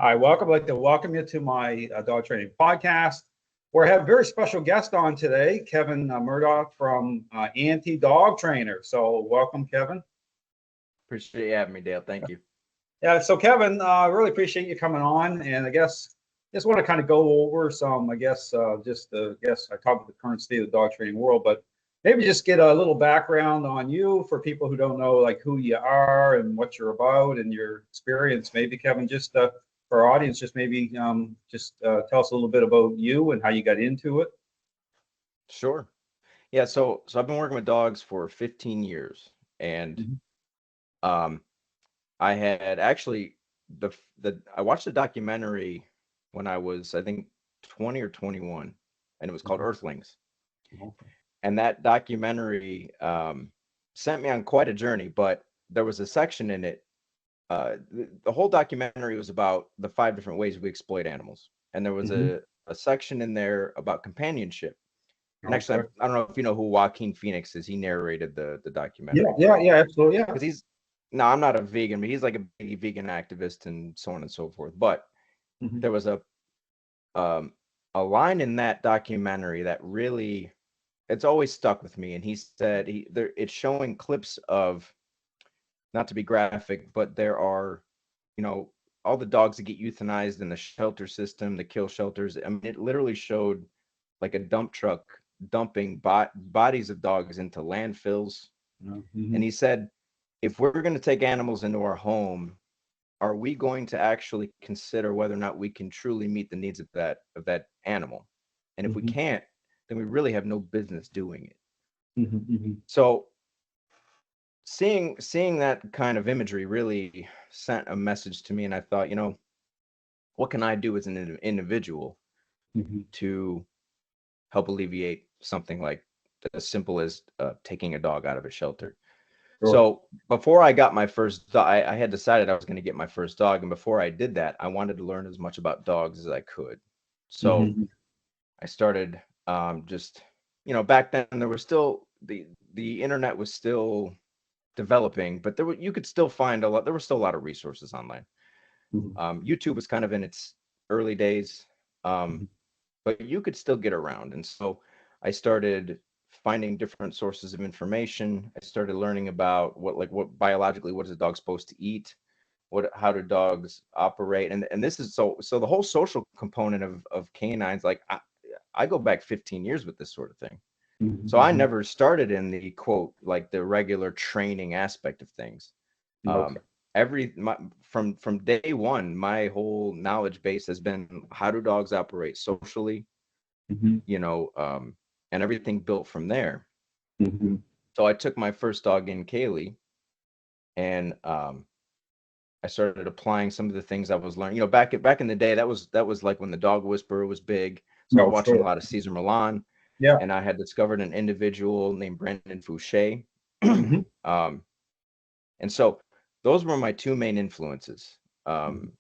Hi, welcome. I'd like to welcome you to my dog training podcast, where I have a very special guest on today, Kevin Murdoch from Anti-Dog Trainer. So welcome, Kevin. Appreciate you having me, Dale. Thank you. Yeah, so Kevin, I really appreciate you coming on, and I guess just want to kind of go over some, I talk about the current state of the dog training world, but maybe just get a little background on you for people who don't know, like who you are and what you're about and your experience. Maybe Kevin, just for our audience, just maybe tell us a little bit about you and how you got into it. Sure. Yeah, so I've been working with dogs for 15 years, and Mhm. um I had actually the I watched a documentary when I was, I think, 20 or 21, and it was called Mhm. Earthlings. Okay. And that documentary sent me on quite a journey, but there was a section in it. The whole documentary was about the 5 different ways we exploit animals, and there was Mhm. a section in there about companionship. And actually, Okay. I don't know if you know who Joaquin Phoenix is. He narrated the Yeah, documentary, yeah, yeah, absolutely. Yeah. because he's, no, I'm not a vegan, but he's like a big vegan activist and so on and so forth. But Mhm. there was um, a line in that documentary that really, it's always stuck with me. And he said it's showing clips of, not to be graphic, but there are, you know, all the dogs that get euthanized in the shelter system, the kill shelters. I mean, it literally showed like a dump truck dumping bodies of dogs into landfills. And Mhm. he said, if we're going to take animals into our home, are we going to actually consider whether or not we can truly meet the needs of that animal? And if we Mhm. can't, then we really have no business doing it. Mhm. Mhm. So seeing that kind of imagery really sent a message to me, and I thought, what can I do as an individual Mhm. to help alleviate something like as simple as taking a dog out of a shelter. Sure. So before I got my first dog, I had decided I was going to get my first dog, and before I did that, I wanted to learn as much about dogs as I could. So Mhm. I started, just, back then there was still the internet was still developing, but you could still find a lot. There were still a lot of resources online. Mhm. YouTube was kind of in its early days, um, Mhm. but you could still get around. And so I started finding different sources of information. I started learning about what biologically, what is a dog supposed to eat? How do dogs operate? And this is so the whole social component of canines, like I go back 15 years with this sort of thing. So I Mhm. never started in the quote, like the regular training aspect of things. Mhm. Okay. From day one, my whole knowledge base has been, how do dogs operate socially, Mhm. you know, um, and everything built from there. Mhm. So I took my first dog in, Kaylee, and I started applying some of the things I was learning. Back in the day, that was like when the dog whisperer was big. So I was No, watching a sure. lot of Caesar Milan, Yeah. and I had discovered an individual named Brandon Fouché. Mhm. um, and so those were my two main influences. Mhm.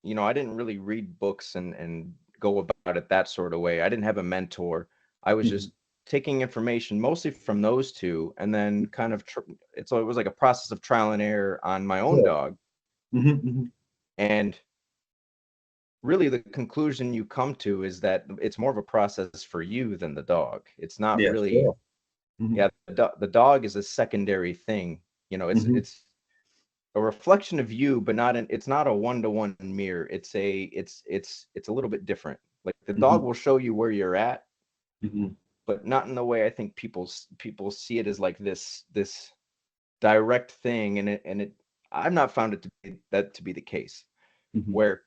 Um, I didn't really read books and go about it that sort of way. I didn't have a mentor. I was Mhm. just taking information mostly from those two, and then kind of it was like a process of trial and error on my own Sure. dog. Mhm. Mhm. And really, the conclusion you come to is that it's more of a process for you than the dog. It's not Yeah, really, sure. Mhm. yeah, the dog is a secondary thing. It's Mhm. it's a reflection of you, but it's not a one-to-one mirror. It's a little bit different. Like the dog Mhm. will show you where you're at, Mhm. but not in the way I think people see it, as like this direct thing. And I've not found it to be the case, Mhm. where,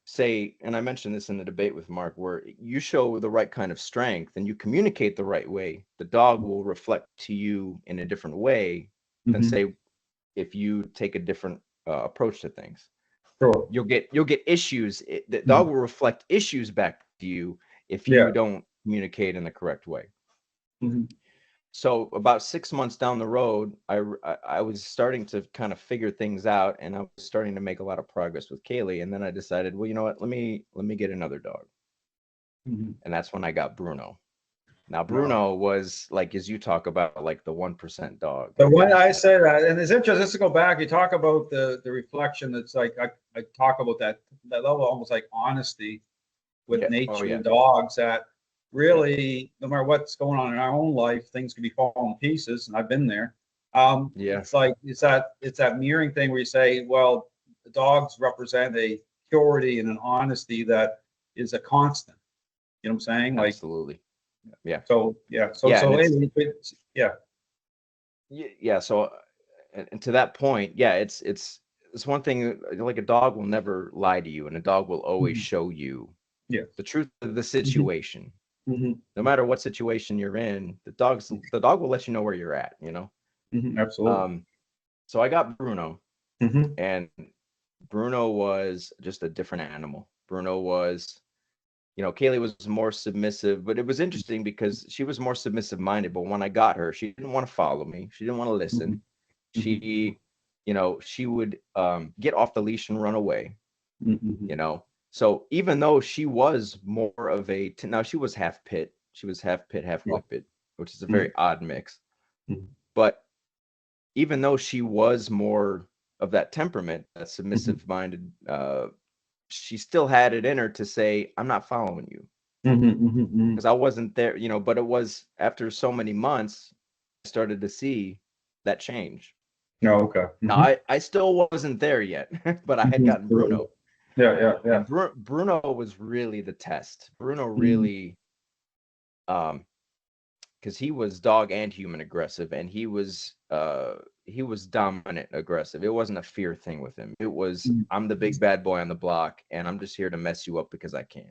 say, and I mentioned this in the debate with Mark, where you show the right kind of strength and you communicate the right way, the dog will reflect to you in a different way than, Mhm. say, if you take a different approach to things. Sure. You'll get issues. The dog Mhm. will reflect issues back to you if Yeah. you don't communicate in the correct way. Mhm. So about 6 months down the road, I was starting to kind of figure things out, and I was starting to make a lot of progress with Kaylee. And then I decided, well, you know what? Let me get another dog, Mhm. and that's when I got Bruno. Now No. Bruno was like, as you talk about, like the 1% dog. The one I said that, and it's interesting just to go back. You talk about the reflection. That's like I talk about that level, almost like honesty with Yeah. Oh nature yeah. and dogs. That Yeah. really, no matter what's going on in our own life, things can be falling to pieces, and I've been there. Yeah. It's like it's that mirroring thing where you say, well, the dogs represent a purity and an honesty that is a constant. You know what I'm saying? Like, Absolutely. Yeah. so yeah, so Yeah. And so it's, anyway, yeah. yeah. So, and to that point, yeah, it's one thing, like a dog will never lie to you, and a dog will always Mhm. show you Yeah. the truth of the Hmm. situation. Hmm. No matter what situation you're in, the dog will let you know where you're at, Hmm. Absolutely. Um, so I got Bruno, Hmm. and Bruno was just a different animal. Bruno was, Kaylee was more submissive, but it was interesting because she was more submissive minded. But when I got her, she didn't want to follow me. She didn't want to Hmm. listen. Hmm. She, she would get off the leash and run away, Hmm. you know. So even though she was more of now she was half pit, she was half pit, half Yeah. whippet, which is a Hmm. very odd mix. Hmm. But even though she was more of that temperament, that Hmm. submissive minded, she still had it in her to say, I'm not following you, Hmm. Hmm. because I wasn't there, but it was after so many months, I started to see that change. No, okay. Now, Hmm. I still wasn't there yet, but I had Hmm. gotten Bruno. Yeah, yeah, yeah. And Bruno was really the test. Bruno Hmm. really, um, because he was dog and human aggressive, and he was dominant aggressive. It wasn't a fear thing with him. It was, I'm the big bad boy on the block, and I'm just here to mess you up because I can.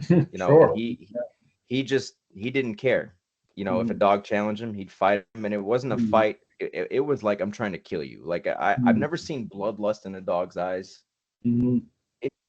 And Sure. he didn't care. If a Hmm. dog challenged him, he'd fight him, and it wasn't a Hmm. fight. It was like, I'm trying to kill you. Like, I've never seen bloodlust in a dog's eyes. Hmm.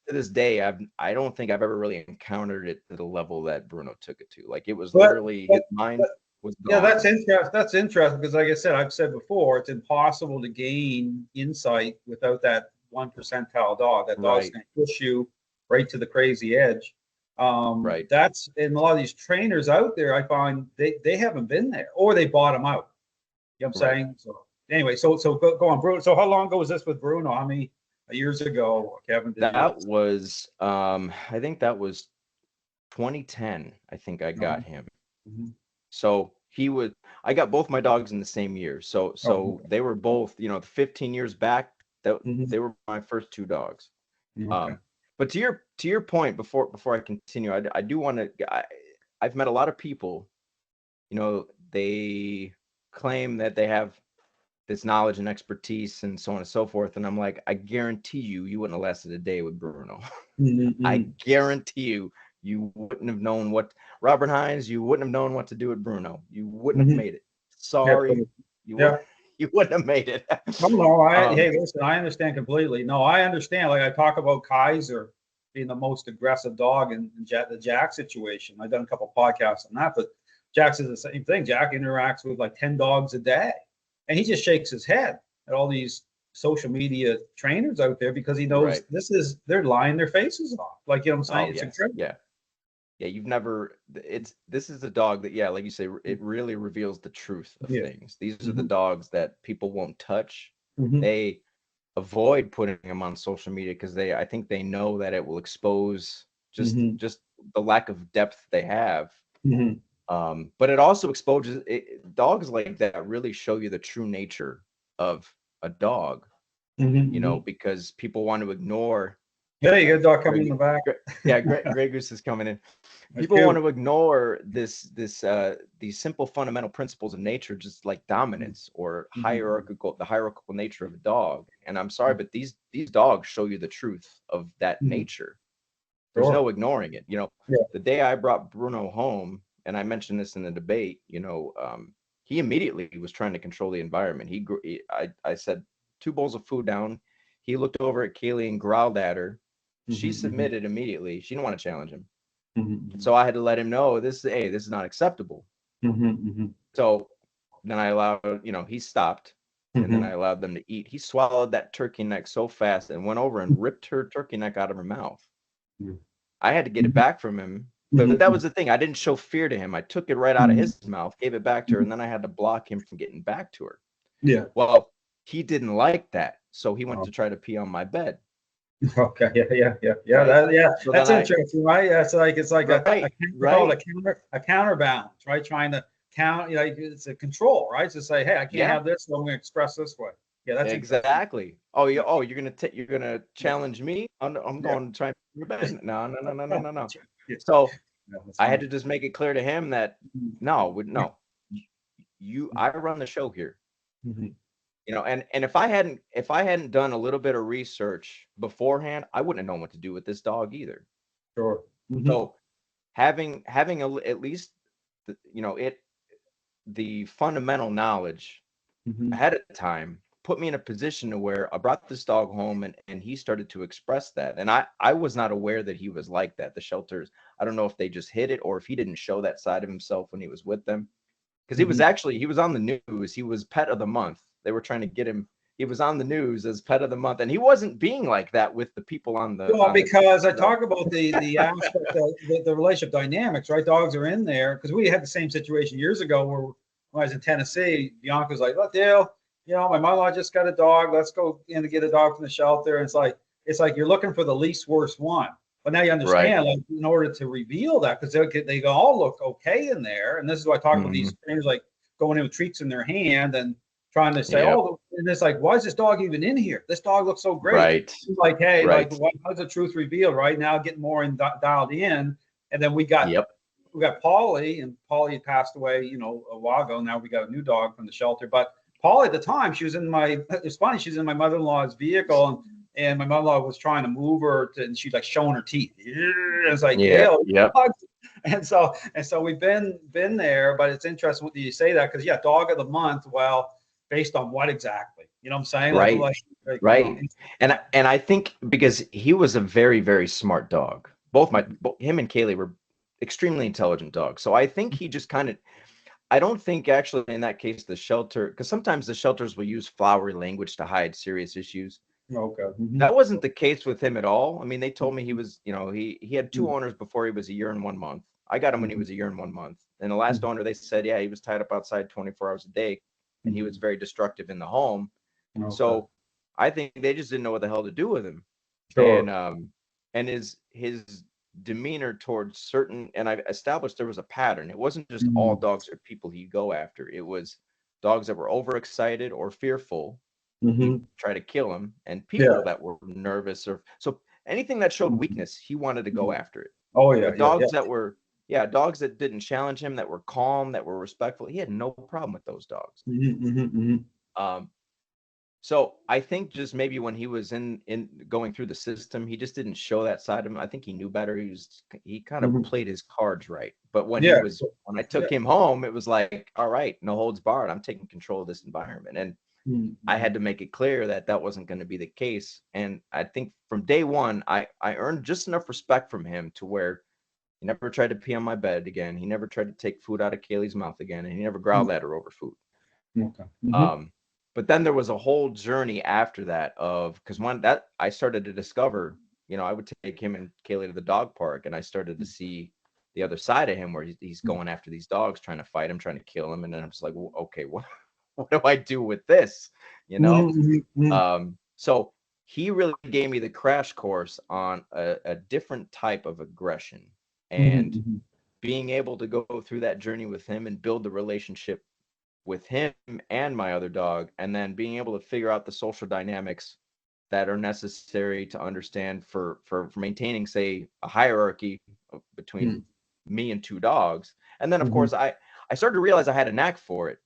To this day, I don't think I've ever really encountered it to the level that Bruno took it to. Like, it was But, literally, but his mind but was yeah, that's gone. interesting. That's interesting because, like I said, I've said before, it's impossible to gain insight without that 1 percentile dog. That dog's Right, going to push you right to the crazy edge. right, That's in a lot of these trainers out there. I find they haven't been there, or they bought them out. You know what I'm right. saying? So anyway, so go on, Bruno. So how long ago was this with Bruno? How many years ago, Kevin? Did you? That was, I think that was 2010. I think I got No. him. Mhm. So I got both my dogs in the same year. So Oh, so they were both, 15 years back. That mhm. they were my first two dogs. Okay. Um, but to your point, before I continue, I do want to. I've met a lot of people. They claim that they have this knowledge and expertise and so on and so forth, and I'm like, I guarantee you wouldn't have lasted a day with Bruno. Mhm, I mhm. guarantee you wouldn't have known what Robert Hines, you wouldn't have known what to do with Bruno. You wouldn't have Mhm. made it. Yeah. Sorry, you would Yeah. you wouldn't have made it. No, no. um, Hey, listen. I understand completely. No, I understand. Like I talk about Kaiser being the most aggressive dog in the Jack situation. I've done a couple podcasts on that, but Jack says the same thing. Jack interacts with like 10 dogs a day, and he just shakes his head at all these social media trainers out there because he knows right. they're lying their faces off. Like you know what I'm saying? Oh It's yeah, incredible. yeah, yeah. This is a dog that, yeah, like you say, it really reveals the truth of Yeah. things. These are the Hmm. dogs that people won't touch. Hmm. They avoid putting them on social media because I think they know that it will expose Hmm. just the lack of depth they have. Hmm. But it also exposes dogs like that really show you the true nature of a dog, Hmm. because people want to ignore. Yeah, you got a dog coming in Greg, the back. yeah, Greg Goose is coming in. That's People want cute. to ignore these simple fundamental principles of nature, just like dominance or Hmm. the hierarchical nature of a dog. And I'm sorry, but these dogs show you the truth of that Hmm. nature. There's Sure. no ignoring it. Yeah. The day I brought Bruno home, and I mentioned this in the debate, he immediately was trying to control the environment. I said 2 bowls of food down. He looked over at Kaylee and growled at her. She Hmm. submitted immediately. She didn't want to challenge him. Hmm. So I had to let him know, this is not acceptable. Hmm. So then I allowed, he stopped, and then I Hmm. allowed them to eat. He swallowed that turkey neck so fast and went over and ripped her turkey neck out of her mouth. I had to get it Hmm. back from him, But that Mhm. was the thing. I didn't show fear to him. I took it right out of Mhm. his mouth, gave it back to her, and then I had to block him from getting back to her. Yeah. Well, he didn't like that, so he went Oh, to try to pee on my bed, okay. Yeah. right? Yeah. So That's then I interesting, right? Yeah, it's like right, we call it right. a counterbalance, right? Trying to count, you know, it's a control, right? To say, hey, I can't Yeah, have this, so I'm going to express this way. Yeah, that's interesting. exactly. You're gonna Yeah. challenge me? I'm Yeah. going to try and pee on your bed. No, no, no, no, no, no, no. That's right. Yeah. So Yeah, that's I had funny. to just make it clear to him that no, I run the show here. Mhm. And if I hadn't done a little bit of research beforehand, I wouldn't have known what to do with this dog either. Sure. Hmm. So having at least the fundamental knowledge Hmm. ahead of time put me in a position to where I brought this dog home, and he started to express that. And I was not aware that he was like that. The shelters, I don't know if they just hid it or if he didn't show that side of himself when he was with them. Because Hmm. he was on the news. He was pet of the month. They were trying to get him. He was on the news as pet of the month, and he wasn't being like that with the people Well, on the because I show. talk about the aspect of the relationship dynamics, right? Dogs are in there because we had the same situation years ago where when I was in Tennessee, Bianca's like, "Look, Dale, you know, my mother-in-law just got a dog. Let's go in to get a dog from the shelter." And it's like you're looking for the least worst one. But now you Right. understand, like, in order to reveal that, because they all look okay in there, and this is why I talk about Hmm. these trainers like going in with treats in their hand and trying to say, Yep. "Oh," and it's like, "Why is this dog even in here? This dog looks so great." Right. Like, hey, like, Right. how's the truth revealed? Right now, getting more dialed in, and then Yep. we got Polly, and Polly passed away, you know, a while ago. Now we got a new dog from the shelter, but Polly at the time, she was in my. It's funny, she's in my mother-in-law's vehicle, and my mother-in-law was trying to move her, and she's like showing her teeth. And it's like, Yeah. Dale, Yep. and so we've been there, but it's interesting what you say that because yeah, dog of the month. Well, based on what exactly? You know what I'm saying? Right. You know. Right. And I think because he was a very, very smart dog. Him and Kaylee were extremely intelligent dogs. So I think he just kind of I don't think actually in that case the shelter, because sometimes the shelters will use flowery language to hide serious issues. Okay. Hmm. That wasn't the case with him at all. I mean, they told me he was, he had two owners before he was a year and 1 month. I got him when he was a year and 1 month. And the last owner, they said, yeah, he was tied up outside 24 hours a day, and he was very destructive in the home. Okay. So I think they just didn't know what the hell to do with him. And Sure. his demeanor towards certain, and I established there was a pattern. It wasn't just all Mm-hmm. dogs or people he'd go after. It was dogs that were overexcited or fearful. He'd Mm-hmm. try to kill him, and Yeah. people that were nervous or so anything that showed weakness, he wanted to go after it. Oh yeah. But Yeah. Yeah. dogs that didn't challenge him, that were calm, that were respectful, he had no problem with those dogs. Mm-hmm. Mm-hmm. Um, So I think just maybe when he was in going through the system, he just didn't show that side of him. I think he knew better. He kind of Mm-hmm. played his cards right. But Yeah. when I Yeah. took him home, it was like, all right, no holds barred. I'm taking control of this environment. And I Mm-hmm. had to make it clear that that wasn't going to be the case. And I think from day one, I earned just enough respect from him to where he never tried to pee on my bed again. He never tried to take food out of Kaylee's mouth again, and he never growled at her over food. Okay. Mm-hmm. Um, but then there was a whole journey after that of because when that I started to discover, I would take him and Kaylee to the dog park, and I started to see the other side of him where he's going after these dogs, trying to fight him, trying to kill him, and then I'm just like, well, okay, what do I do with this? You know? Mm-hmm. So he really gave me the crash course on a different type of aggression, and Mm-hmm. being able to go through that journey with him and build the relationship with him and my other dog, and then being able to figure out the social dynamics that are necessary to understand for maintaining, say, a hierarchy between me and two dogs. And then of Mm-hmm. course I started to realize I had a knack for it,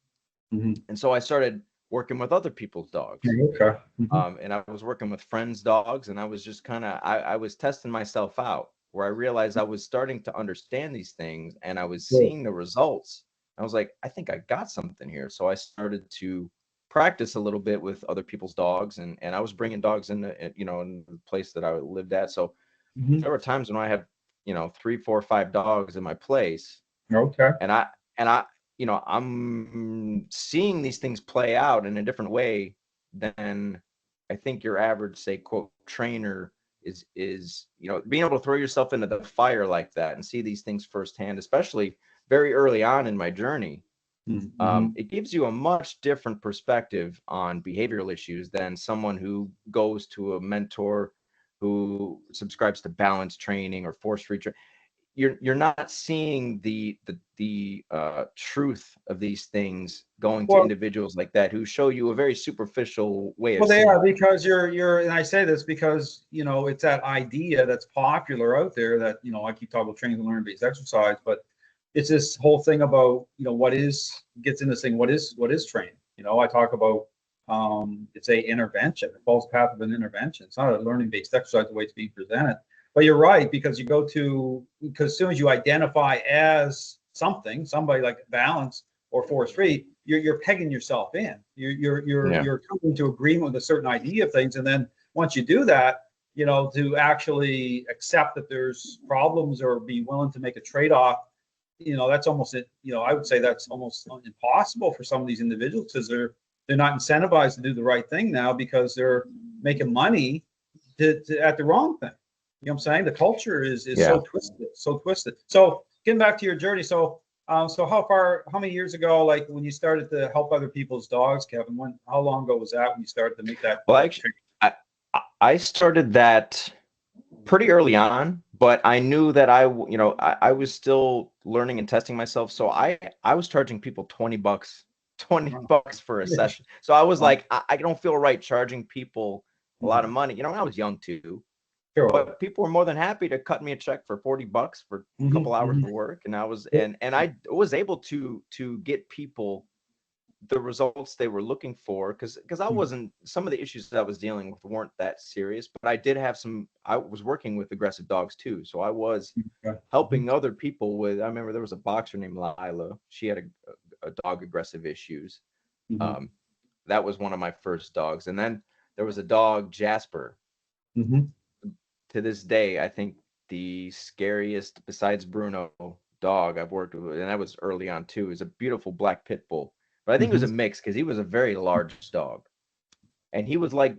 Mm-hmm. and so I started working with other people's dogs. Okay. Mm-hmm. And I was working with friends' dogs, and I was just kind of I was testing myself out, where I realized I was starting to understand these things, and I was Sure. seeing the results. I was like, I think I got something here. So I started to practice a little bit with other people's dogs, and I was bringing dogs in in the place that I lived at. So Mm-hmm. there were times when I had 3, 4, 5 dogs in my place, Okay. and I'm seeing these things play out in a different way than I think your average, say, quote, trainer is being able to throw yourself into the fire like that and see these things firsthand, especially very early on in my journey. It gives you a much different perspective on behavioral issues than someone who goes to a mentor who subscribes to balance training or force free training. You're not seeing the truth of these things going to Well, individuals like that who show you a very superficial way of well, they seeing are, things. because and I say this because, it's that idea that's popular out there that, I keep talking about training and learning based exercise, but it's this whole thing about, gets into this thing, what is training? I talk about, it's a intervention, a false path of an intervention. It's not a learning based exercise the way it's being presented. But you're right, because because as soon as you identify as somebody like balance or force free, you're pegging yourself in. You're coming to agreement with a certain idea of things, and then once you do that, to actually accept that there's problems or be willing to make a trade-off, that's almost it. I would say that's almost impossible for some of these individuals, because they're not incentivized to do the right thing now, because they're making money at the wrong thing. You know what I'm saying? The culture is so twisted, so twisted. So getting back to your journey, so how many years ago, like when you started to help other people's dogs, Kevin? How long ago was that when you started to make that? Well, actually, I started that pretty early on, but I knew that I was still learning and testing myself. So I was charging people $20 for a session. So I was like, I don't feel right charging people a lot of money. I was young too. Sure. But people were more than happy to cut me a check for $40 for a couple hours of work, and I was able to get people the results they were looking for, because I wasn't, some of the issues that I was dealing with weren't that serious, but I was working with aggressive dogs too, so I was helping other people with. I remember there was a boxer named Lila. She had a dog aggressive issues. That was one of my first dogs, and then there was a dog, Jasper. To this day, I think the scariest, besides Bruno, dog I've worked with, and that was early on too, is a beautiful black pit bull. But I think it was a mix, because he was a very large dog, and he was like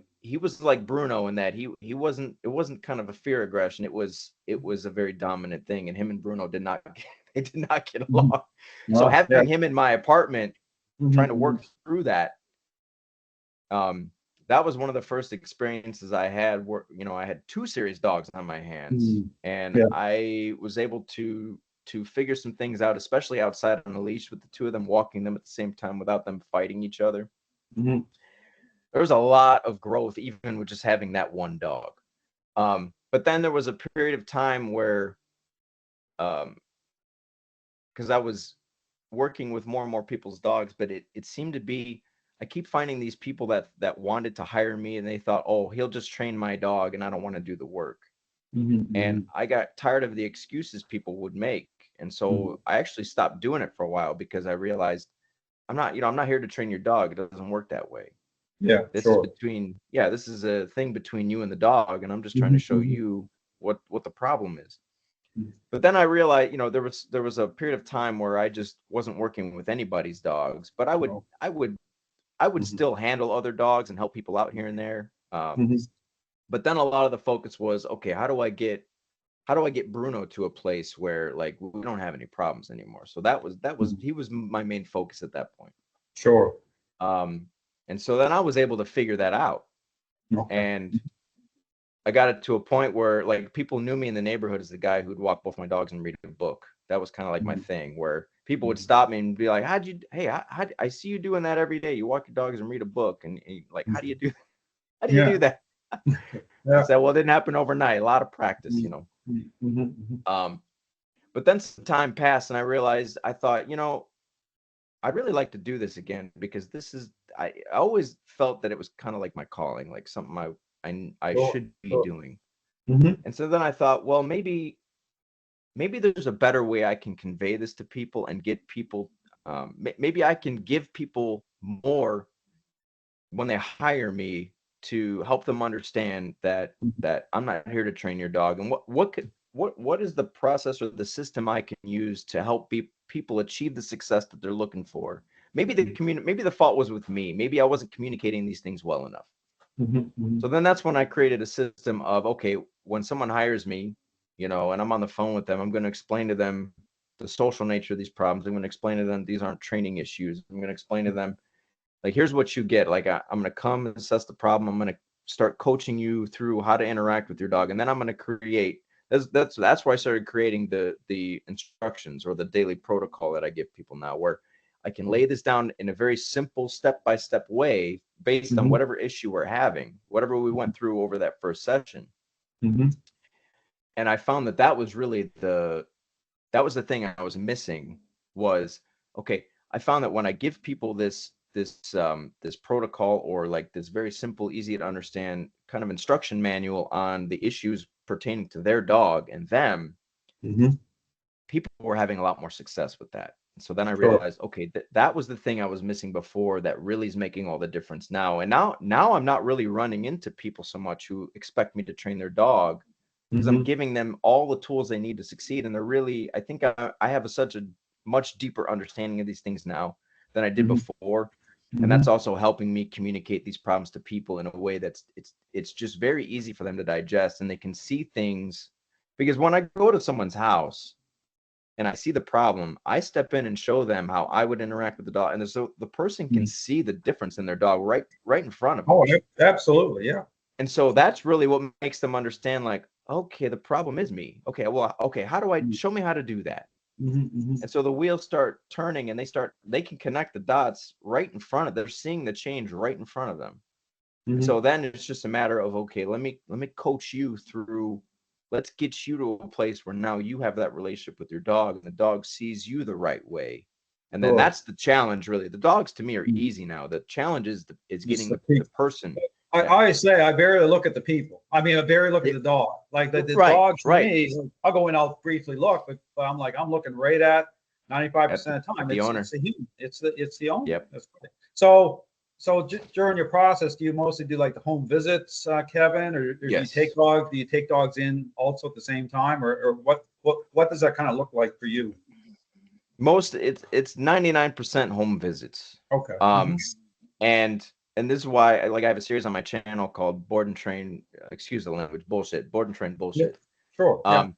Bruno in that he wasn't. It wasn't kind of a fear aggression. It was a very dominant thing, and him and Bruno did not they did not get along. So having him in my apartment, trying to work through that. That was one of the first experiences I had where, I had two serious dogs on my hands, and I was able to figure some things out, especially outside on a leash with the two of them, walking them at the same time without them fighting each other. There was a lot of growth, even with just having that one dog. But then there was a period of time where, because I was working with more and more people's dogs, but it seemed to be, I keep finding these people that wanted to hire me, and they thought, oh, he'll just train my dog and I don't want to do the work. And I got tired of the excuses people would make. And so I actually stopped doing it for a while, because I realized I'm not here to train your dog. It doesn't work that way. This is a thing between you and the dog, and I'm just trying to show you what the problem is. But then I realized, there was a period of time where I just wasn't working with anybody's dogs, but I would still handle other dogs and help people out here and there. But then a lot of the focus was, okay, how do I get Bruno to a place where, like, we don't have any problems anymore? So he was my main focus at that point. Sure. And so then I was able to figure that out. And I got it to a point where, like, people knew me in the neighborhood as the guy who'd walk both my dogs and read a book. That was kind of like my thing, where people would stop me and be like, I see you doing that every day. You walk your dogs and read a book. And like, how do you do that? I said, well, it didn't happen overnight. A lot of practice, But then some time passed, and I thought, I'd really like to do this again, because I always felt that it was kind of like my calling, like something I should be doing. And so then I thought, well, maybe there's a better way I can convey this to people and get people, maybe I can give people more when they hire me, to help them understand that I'm not here to train your dog. And what is the process or the system I can use to help people achieve the success that they're looking for? Maybe the fault was with me. Maybe I wasn't communicating these things well enough. So then that's when I created a system of, okay, when someone hires me, you know, and I'm on the phone with them, I'm going to explain to them the social nature of these problems. I'm going to explain to them these aren't training issues. I'm going to explain to them, like, here's what you get. Like, I'm going to come and assess the problem. I'm going to start coaching you through how to interact with your dog, and then I'm going to create. That's why I started creating the instructions or the daily protocol that I give people now, where I can lay this down in a very simple step-by-step way based on Mm-hmm. whatever issue we're having, whatever we went through over that first session. Mm-hmm. And I found that was really that was the thing I was missing was, okay, I found that when I give people this protocol, or like this very simple, easy to understand kind of instruction manual on the issues pertaining to their dog and them, Mm-hmm. people were having a lot more success with that. So then I Sure. realized, okay, that was the thing I was missing before that really is making all the difference now. And now I'm not really running into people so much who expect me to train their dog, because I'm Mm-hmm. giving them all the tools they need to succeed. And they're really, I think I have such a much deeper understanding of these things now than I did Mm-hmm. before. And Mm-hmm. that's also helping me communicate these problems to people in a way that's it's just very easy for them to digest, and they can see things. Because when I go to someone's house and I see the problem, I step in and show them how I would interact with the dog. And so the person can see the difference in their dog right in front of them. Oh, absolutely. Yeah. And so that's really what makes them understand, like, okay, the problem is me. Okay, well, okay, how do I show me how to do that? Mm-hmm. Mm-hmm. And so the wheels start turning, and they can connect the dots right in front of them. They're seeing the change right in front of them. And Mm-hmm. so then it's just a matter of, okay, let me coach you through. Let's get you to a place where now you have that relationship with your dog, and the dog sees you the right way. And then Sure. that's the challenge, really. The dogs to me are easy now. The challenge is Just getting the the people. person. I Yeah. always say I barely look at the people. I mean, I barely look at It- the dog. Like the right, dog to right. me, I'll go in, I'll briefly look, but I'm looking right at At 95% of the time. the It's owner. the human. It's the owner. Yep. That's right. So during your process, do you mostly do like the home visits, Kevin, or do you Yes. take dogs? Do you take dogs in also at the same time, or what does that kind of look like for you? Most it's 99% home visits. Okay. Um and and this is why I have a series on my channel called Board and Train, excuse the language, bullshit, Board and Train Yeah. bullshit. Sure. Yeah. Um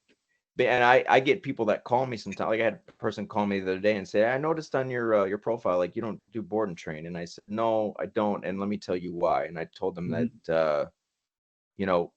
and I get people that call me sometimes. Like I had a person call me the other day and say, I noticed on your profile, like, you don't do board and train. And I said, no, I don't. And let me tell you why. And I told them Mhm. that, you know,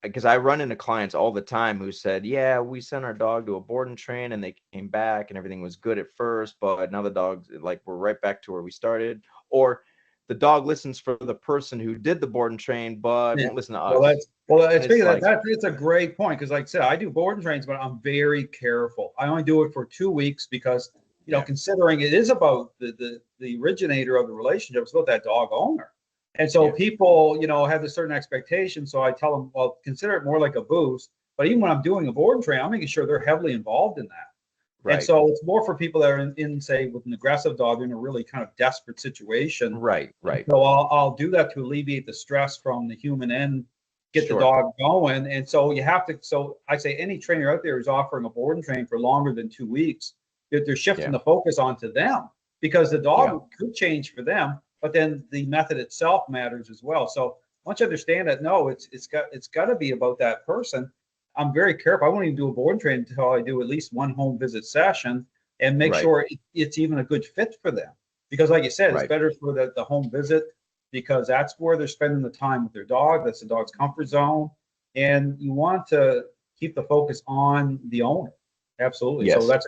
because I run into clients all the time who said, yeah, we sent our dog to a board and train and they came back and everything was good at first, but now the dog's like, we're right back to where we started. Or the dog listens for the person who did the board and train, but Yeah. won't listen to Well, us. And speaking it's of that, like, it's a great point because, like I said, I do board and trains, but I'm very careful. I only do it for 2 weeks because, yeah, considering it is about the originator of the relationship, it's about that dog owner, and so yeah, people, have a certain expectation. So I tell them, well, consider it more like a boost. But even when I'm doing a board and train, I'm making sure they're heavily involved in that. And right, so it's more for people that are in say, with an aggressive dog in a really kind of desperate situation. right, right. So I'll do that to alleviate the stress from the human end, get the Sure. dog going. And so you have to. So I say any trainer out there who's offering a board and train for longer than 2 weeks, they're shifting Yeah, the focus onto them because the yeah, dog could change for them, but then the method itself matters as well. So once you understand that, no, it's got to be about that person. I'm very careful. I won't even do a board and train until I do at least one home visit session and make right, sure it's even a good fit for them. Because, like you said, it's right. better for the home visit because that's where they're spending the time with their dog. That's the dog's comfort zone. And you want to keep the focus on the owner. Absolutely. So Yes.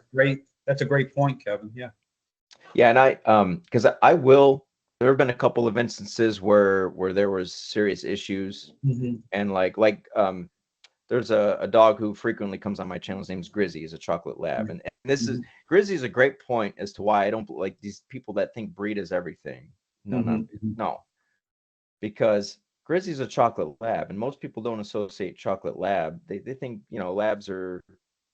that's a great point, Kevin. Yeah. Yeah, and because I will, there have been a couple of instances where there was serious issues, Mm-hmm. and there's a dog who frequently comes on my channel. His name's Grizzy. He's a chocolate lab, and this is Mm-hmm. Grizzy is a great point as to why I don't like these people that think breed is everything. No, not Mm-hmm. no, because Grizzy's a chocolate lab, and most people don't associate chocolate lab. They think, labs are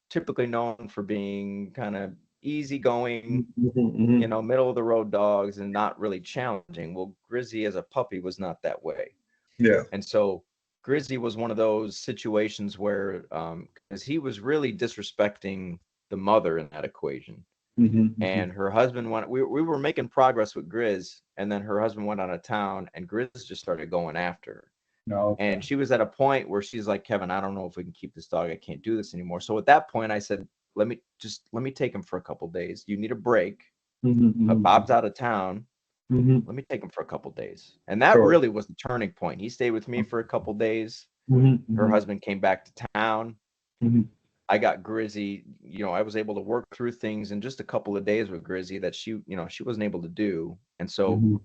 typically known for being kind of easygoing, Mm-hmm. middle of the road dogs and not really challenging. Well, Grizzy as a puppy was not that way. Yeah. And so Grizzy was one of those situations where, because he was really disrespecting the mother in that equation. Mm-hmm. And her husband we were making progress with Grizz, and then her husband went out of town, and Grizz just started going after her. No. Okay. And she was at a point where she's like, Kevin, I don't know if we can keep this dog. I can't do this anymore. So at that point, I said, let me take him for a couple days. You need a break. Mm-hmm. Bob's out of town. Mm-hmm. Let me take him for a couple days. And that Sure. really was the turning point. He stayed with me for a couple days. Her Mm-hmm. husband came back to town. Mm-hmm. I got Grizzy, I was able to work through things in just a couple of days with Grizzy that she wasn't able to do. And so Mm-hmm.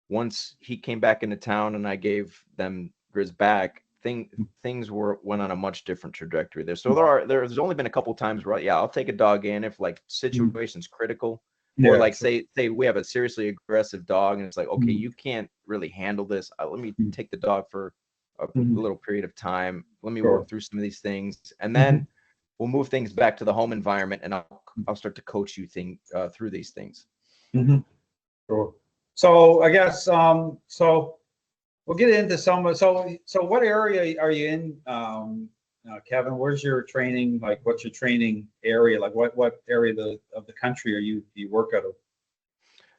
once he came back into town and I gave them Grizz back, things went on a much different trajectory there. So there's only been a couple times where I'll take a dog in if like situation's critical, or Yeah. like Sure. say we have a seriously aggressive dog and it's like, okay, Mm-hmm. you can't really handle this. Let me take the dog for a Mm-hmm. little period of time. Let me Sure. work through some of these things, and Mm-hmm. then we'll move things back to the home environment, and I'll start to coach you through these things. Mm-hmm. Sure. So I guess so we'll get into so what area are you in, Kevin? Where's your training? Like, what's your training area? Like, what area of the country do you work out of?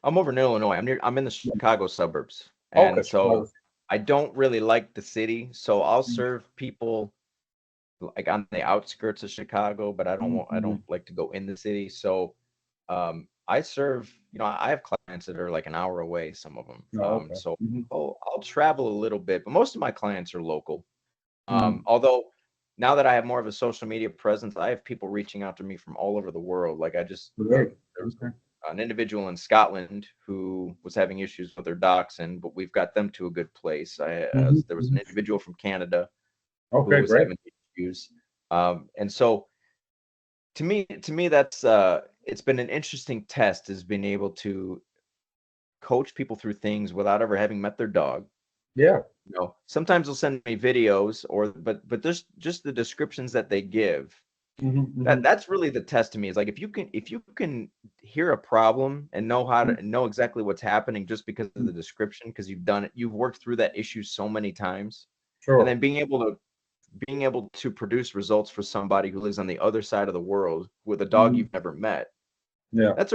I'm over in Illinois. I'm in the Chicago suburbs, Okay. and so I don't really like the city. So I'll serve people like on the outskirts of Chicago, but I Mm-hmm. don't like to go in the city. So I serve, I have clients that are like an hour away, some of them. Oh, okay. So Mm-hmm. I'll travel a little bit, but most of my clients are local. Mm-hmm. Although now that I have more of a social media presence, I have people reaching out to me from all over the world. Like Great. there was Okay. an individual in Scotland who was having issues with their dachshund, but we've got them to a good place. Mm-hmm. There was Mm-hmm. an individual from Canada who Okay. was Great. having issues, and so to me, that's it's been an interesting test, is being able to coach people through things without ever having met their dog. Yeah. Sometimes they'll send me videos, but just the descriptions that they give. Mm-hmm. Mm-hmm. That's really the test to me. Is like if you can hear a problem and know how to know exactly what's happening just because of the description, because you've done it, you've worked through that issue so many times, and Sure. then being able to produce results for somebody who lives on the other side of the world with a dog Mm-hmm. you've never met. Yeah. That's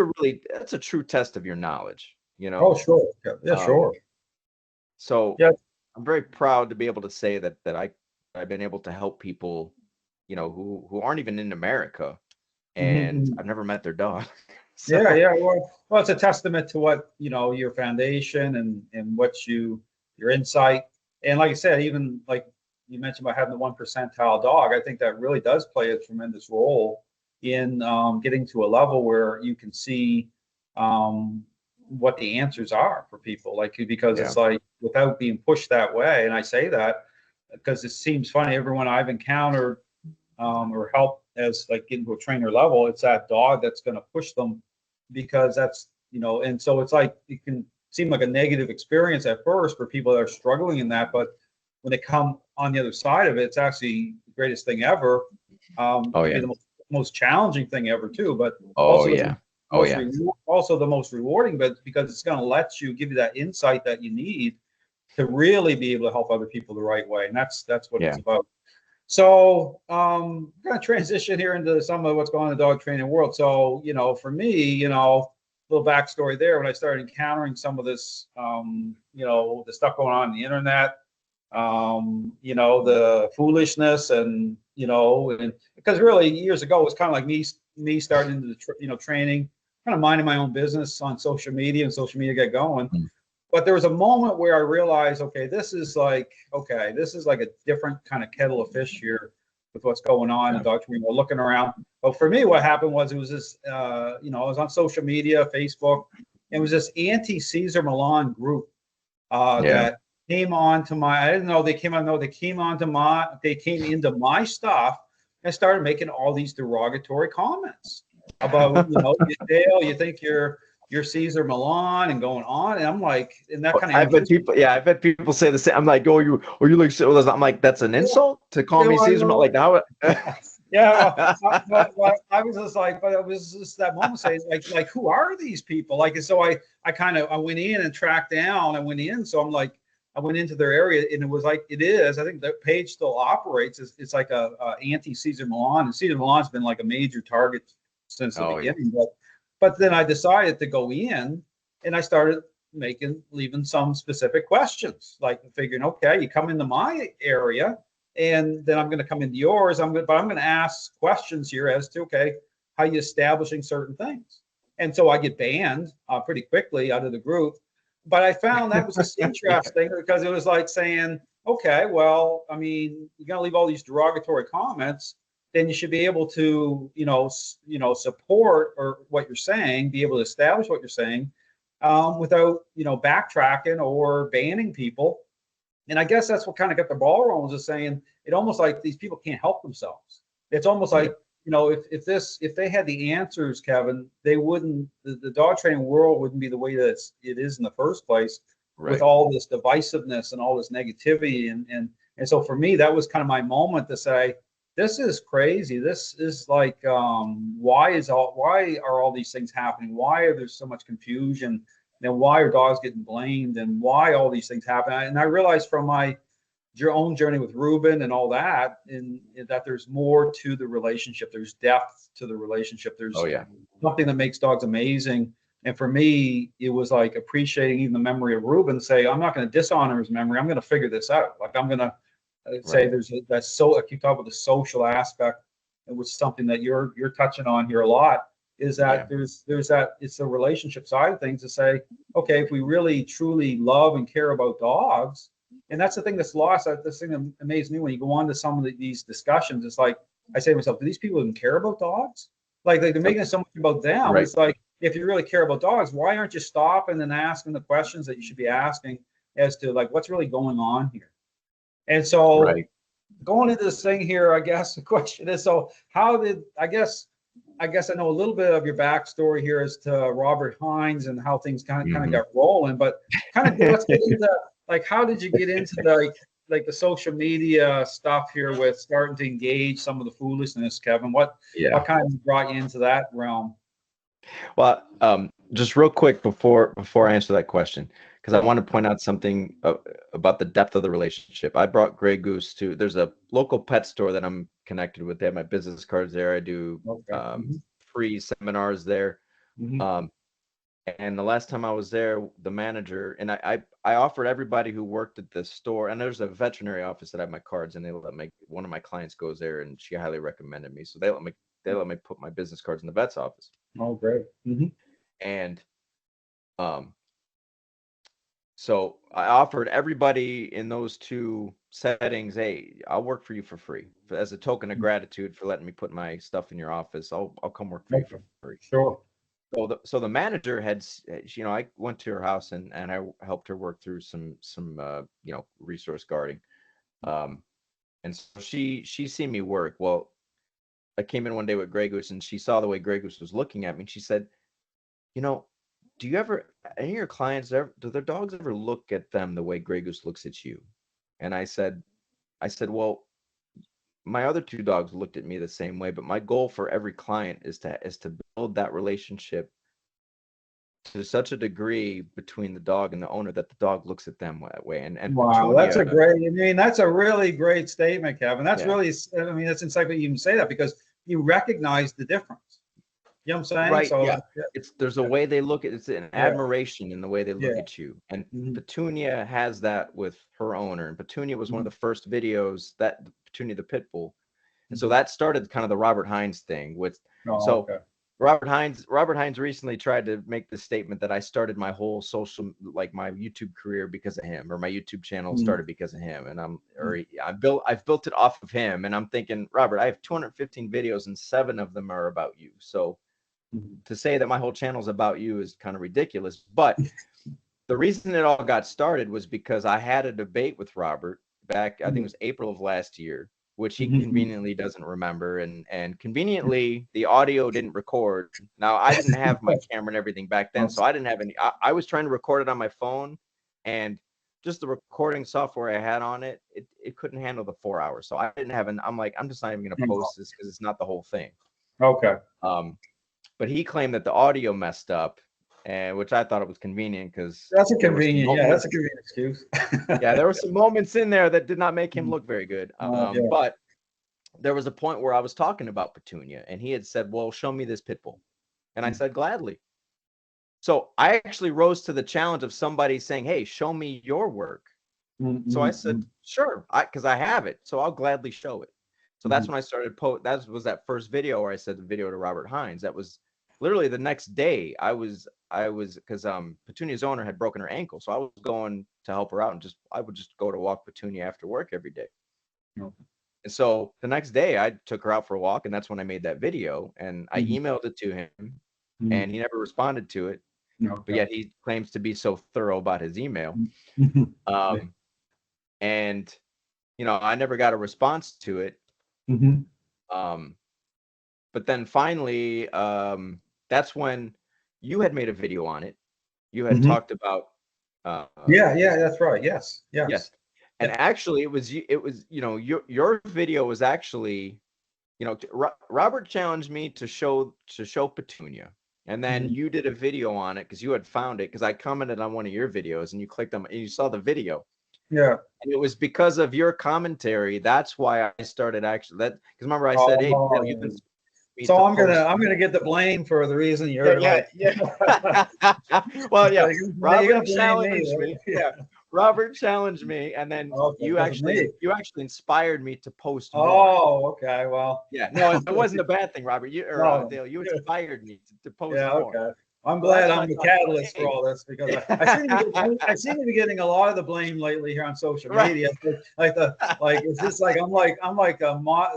a true test of your knowledge, Oh, sure. Yeah. Yeah. Um, Sure. so Yeah. I'm very proud to be able to say that I've been able to help people, who aren't even in America, and Mm-hmm. I've never met their dog. Yeah, So yeah. Well, it's a testament to what, your foundation and what your insight. And like I said, even like you mentioned about having the 1 percentile dog, I think that really does play a tremendous role in getting to a level where you can see what the answers are for people. Like, because yeah, it's like without being pushed that way. And I say that because it seems funny. Everyone I've encountered or help as like getting to a trainer level, it's that dog that's going to push them because and so it's like it can seem like a negative experience at first for people that are struggling in that, but when they come on the other side of it, it's actually the greatest thing ever. oh Can be yeah, the most challenging thing ever too, but oh also yeah, the oh yeah, also the most rewarding, but because it's going to give you that insight that you need to really be able to help other people the right way, and that's what yeah, it's about. So I'm going to transition here into some of what's going on in the dog training world. So, for me, little backstory there, when I started encountering some of this, the stuff going on the internet, the foolishness and because really years ago, it was kind of like me starting into the, training, kind of minding my own business on social media, and social media got going. mm, But there was a moment where I realized, okay, this is like a different kind of kettle of fish here with what's going on in yeah, dog training. We're looking around. But for me, what happened was it was this, I was on social media, Facebook. It was this anti-Cesar Milan group yeah. that came on to my. I didn't know they came on. No, they came onto my. They came into my stuff and started making all these derogatory comments about, Dale, you think you're Caesar Milan and going on. And I'm like, and that kind of interested me. I've had people say the same. I'm like, oh, you like, I'm like, that's an Yeah, insult to call yeah, me Caesar. Like how? yeah. I was just like, but it was just that moment saying, like, who are these people? Like, and so I went in and tracked down. I went in, so I'm like, I went into their area, and it was like, it is. I think the page still operates. It's like a anti Caesar Milan, and Caesar Milan's been like a major target since the Oh yeah, beginning. But then I decided to go in, and I started leaving some specific questions, like figuring, okay, you come into my area, and then I'm going to come into yours. But I'm going to ask questions here as to, okay, how you establishing certain things. And so I get banned pretty quickly out of the group. But I found that was just interesting because it was like saying, okay, well, I mean, you're going to leave all these derogatory comments, then you should be able to, support or what you're saying, be able to establish what you're saying, without, backtracking or banning people. And I guess that's what kind of got the ball rolling, is saying it almost like these people can't help themselves. It's almost like, if they had the answers, Kevin, they wouldn't, the dog training world wouldn't be the way that it is in the first place, with all this divisiveness and all this negativity. And so for me, that was kind of my moment to say, this is crazy. This is like, why are all these things happening? Why are there so much confusion? And why are dogs getting blamed? And why all these things happen? And I realized from your own journey with Ruben and all that, in that there's more to the relationship. There's depth to the relationship. There's something that makes dogs amazing. And for me, it was like appreciating even the memory of Ruben. Say, I'm not going to dishonor his memory. I'm going to figure this out. Like, I'm going to say that's so. I keep talking about the social aspect, which is something that you're touching on here a lot. Is that there's that, it's the relationship side of things, to say, okay, if we really truly love and care about dogs. And that's the thing that's lost. This thing that amazed me when you go on to some of these discussions. It's like, I say to myself, do these people even care about dogs? Like they're making it so much about them. It's like, if you really care about dogs, why aren't you stopping and asking the questions that you should be asking as to like what's really going on here? And so going into this thing here, I guess the question is, so how did, I guess I know a little bit of your backstory here as to Robert Hines and how things kind of got rolling, but let's get into, like, how did you get into like the social media stuff here with starting to engage some of the foolishness, Kevin? What kind of brought you into that realm? Well, just real quick before I answer that question, because I want to point out something about the depth of the relationship. I brought Grey Goose to, there's a local pet store that I'm connected with. They have my business cards there. I do free seminars there. And the last time I was there, the manager, and I offered everybody who worked at the store, and there's a veterinary office that I have my cards, and they let me, one of my clients goes there, and she highly recommended me. So they let me put my business cards in the vet's office. Oh, great. And so I offered everybody in those two settings, hey, I'll work for you for free, as a token of gratitude for letting me put my stuff in your office. I'll come work for you for free. Sure. So the manager had, I went to her house and I helped her work through some resource guarding. And so she seen me work. Well, I came in one day with Grey Goose, and she saw the way Grey Goose was looking at me, and she said, do you ever, any of your clients, do their dogs ever look at them the way Grey Goose looks at you? And I said, well, my other two dogs looked at me the same way, but my goal for every client is to build that relationship to such a degree between the dog and the owner that the dog looks at them that way. And wow, that's a really great statement, Kevin. That's really, that's insightful you even say that, because you recognize the difference. You know what I'm saying? Right. So, there's a way they look at, it's an admiration in the way they look at you. And Petunia has that with her owner. And Petunia was one of the first videos, that Petunia the pit bull. And so that started kind of the Robert Hines thing with Robert Hines recently tried to make the statement that I started my whole social, like my YouTube career, because of him, or my YouTube channel started because of him. And I've built it off of him. And I'm thinking, Robert, I have 215 videos and 7 of them are about you. So to say that my whole channel is about you is kind of ridiculous. But the reason it all got started was because I had a debate with Robert back, I think it was April of last year, which he conveniently doesn't remember. And conveniently, the audio didn't record. Now, I didn't have my camera and everything back then, so I didn't have any. I was trying to record it on my phone, and just the recording software I had on it, it couldn't handle the 4 hours. So I didn't have I'm like, I'm just not even going to post this because it's not the whole thing. Okay. But he claimed that the audio messed up, and which I thought it was convenient, because that's a convenient excuse. Yeah, there were some moments in there that did not make him look very good. But there was a point where I was talking about Petunia, and he had said, well, show me this pit bull. And I said, gladly. So I actually rose to the challenge of somebody saying, "Hey, show me your work." So I said, "Sure," because I have it, so I'll gladly show it. So that's when I started that was that first video where I said the video to Robert Hines. That was literally the next day. I was because Petunia's owner had broken her ankle, so I was going to help her out, and I would just go to walk Petunia after work every day. Okay. And so the next day I took her out for a walk, and that's when I made that video, and I emailed it to him, and he never responded to it, but Okay. yet he claims to be so thorough about his email. Yeah. And I never got a response to it. Um, but then finally, that's when you had made a video on it. You had talked about, Yeah, yeah, that's right. Yes, yes, yes. and Yeah. actually, your video was actually, Robert challenged me to show Petunia, and then you did a video on it because you had found it because I commented on one of your videos and you clicked on and you saw the video. Yeah. And it was because of your commentary. That's why I started actually that because remember I said, "Hey, Dale, you've been Oh, me so to I'm gonna post." I'm gonna get the blame for the reason Yeah, you're yeah, like yeah. Well, yeah. you're Robert gonna blame me. challenged me. Yeah. Yeah, Robert challenged me, and then Okay, you because of actually me. you actually inspired me to post more. Oh, okay. Well, Yeah, no, it wasn't a bad thing, Robert. You or no. Dale, you inspired me to post Yeah, more. okay. I'm So glad that's when I'm I the thought, catalyst for hey, all this because I seem to be I seem to be getting a lot of the blame lately here on social right, media. Like it's just like I'm like a mock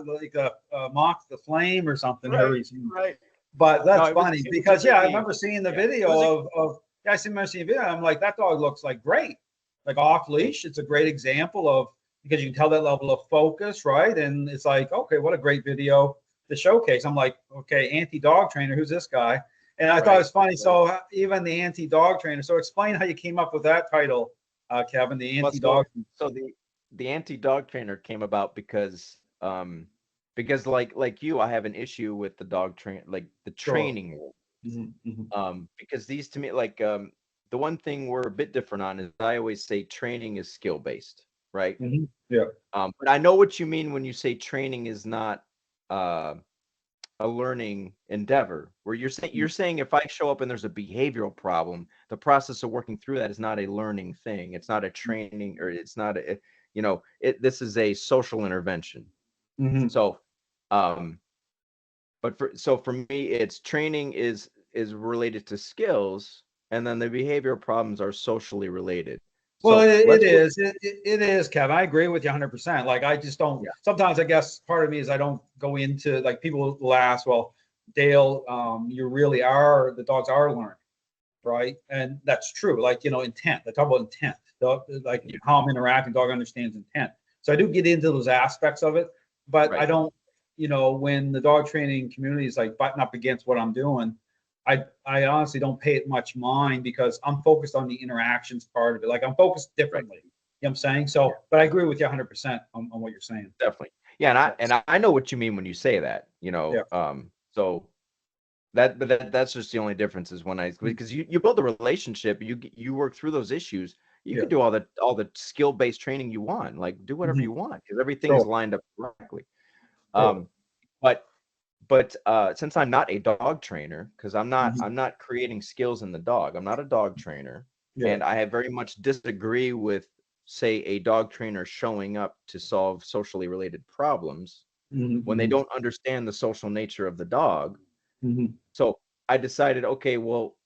the flame or something here right, recently. right. But No, that's it was funny it was a because good yeah, I meme. remember seeing the Yeah, it was a video of yeah, I remember seeing the video. I'm like, that dog looks like great, like off hey, leash. It's a great example of because you can tell that level of focus, right? And it's like, okay, what a great video to showcase. I'm like, okay, anti-dog trainer, who's this guy? And I thought it right, was funny. right. So even the anti-dog trainer. So explain how you came up with that title, Kevin, the Well, anti-dog. so the anti-dog trainer came about because like you, I have an issue with the dog train like the Sure. training role. Mm-hmm. Because these to me like the one thing we're a bit different on is I always say training is skill based, right? Mm-hmm. Yeah. But I know what you mean when you say training is not uh a learning endeavor where you're saying if I show up and there's a behavioral problem, the process of working through that is not a learning thing. It's not a training or it's not this is a social intervention. Mm-hmm. So um for me it's training is related to skills and then the behavioral problems are socially related. Well, So it let's look. is. It is, Kevin. I agree with you 100%. Like, I just don't. Yeah, Sometimes, I guess part of me is I don't go into like people will ask, well, Dale, you really are the dogs are learning, right? And that's true. Like, intent. They talk about intent. Like yeah, how I'm interacting, dog understands intent. So I do get into those aspects of it, but I right, don't. When the dog training community is like butting up against what I'm doing, I honestly don't pay it much mind because I'm focused on the interactions part of it. Like I'm focused right. differently. You know what I'm saying? Yeah, So, but I agree with you 100% on what you're saying. definitely. Yeah, and I and Yes. I know what you mean when you say that, Yeah. so that's just the only difference is when I because you build a relationship, you work through those issues, you Yeah. can do all the skill-based training you want, like do whatever Mm-hmm. you want because everything is Sure. lined up correctly. Sure. Um, but since I'm not a dog trainer, because I'm not Mm-hmm. I'm not creating skills in the dog, I'm not a dog trainer, Yeah. and I have very much disagree with say a dog trainer showing up to solve socially related problems when they Mm-hmm. don't understand the social nature of the dog. Mm-hmm. So I decided, okay, well,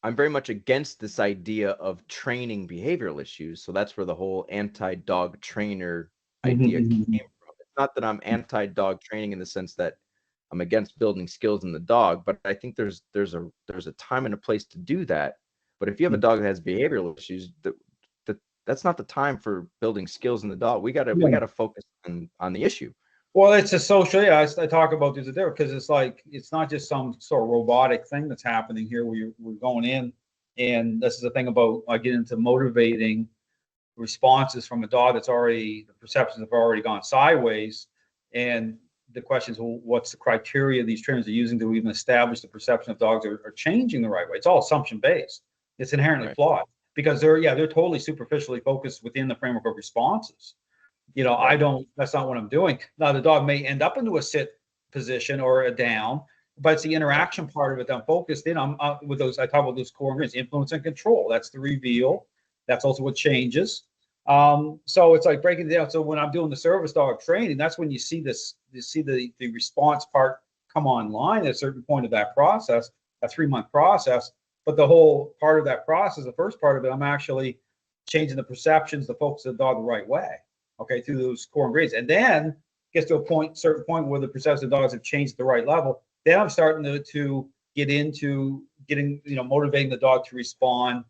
I'm very much against this idea of training behavioral issues. So that's where the whole anti-dog trainer idea Mm-hmm. came from. It's not that I'm anti-dog training in the sense that I'm against building skills in the dog, but I think there's a time and a place to do that. But if you have a dog that has behavioral issues, that's not the time for building skills in the dog. We gotta focus on the issue. Well, it's a social. Yeah, I talk about this there because it's like it's not just some sort of robotic thing that's happening here. We're going in, and this is the thing about I get into motivating responses from a dog that's already the perceptions have already gone sideways, and the question is, well, what's the criteria these trainers are using to even establish the perception of dogs are changing the right way? It's all assumption based. It's inherently Right, flawed because they're totally superficially focused within the framework of responses. I right, don't, that's not what I'm doing. Now, the dog may end up into a sit position or a down, but it's the interaction part of it that I'm focused in on with those. I talk about those core ingredients: influence and control. That's the reveal. That's also what changes. So it's like breaking it down. So when I'm doing the service dog training, that's when you see this, you see the response part come online at a certain point of that process, a 3-month process. But the whole part of that process, the first part of it, I'm actually changing the perceptions, the focus of the dog the right way. Okay, through those core ingredients, and then gets to a point, certain point where the perception of dogs have changed at the right level. Then I'm starting to get into getting, motivating the dog to respond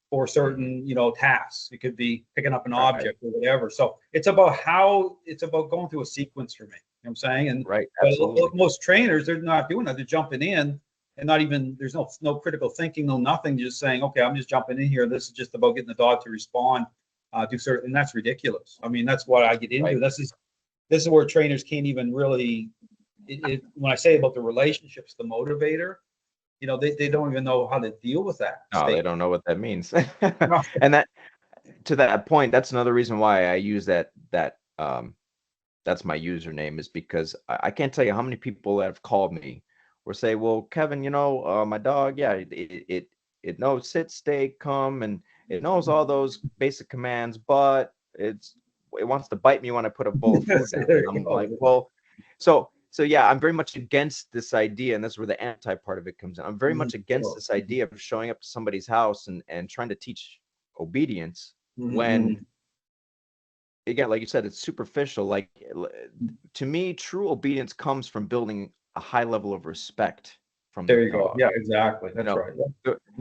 for certain, tasks. It could be picking up an object or whatever. So it's about going through a sequence for me. You know what I'm saying? And right, absolutely. Most trainers, they're not doing that. They're jumping in and not even, there's no critical thinking, no nothing, just saying, okay, I'm just jumping in here. This is just about getting the dog to respond, do certain, and that's ridiculous. I mean, that's what I get into. Right. This is where trainers can't even really, when I say about the relationships, the motivator, they don't even know how to deal with that. No, they don't know what that means. And that, to that point, that's another reason why I use that that's my username, is because I can't tell you how many people that have called me or say, well, Kevin, my dog, yeah, it knows sit, stay, come, and it knows all those basic commands, but it wants to bite me when I put a bowl of food down. I'm like, well, so yeah, I'm very much against this idea, and that's where the anti part of it comes in. I'm very much against this idea of showing up to somebody's house and trying to teach obedience when, again, like you said, it's superficial. Like, to me, true obedience comes from building a high level of respect from there the you dog. go. Yeah, exactly. That's right.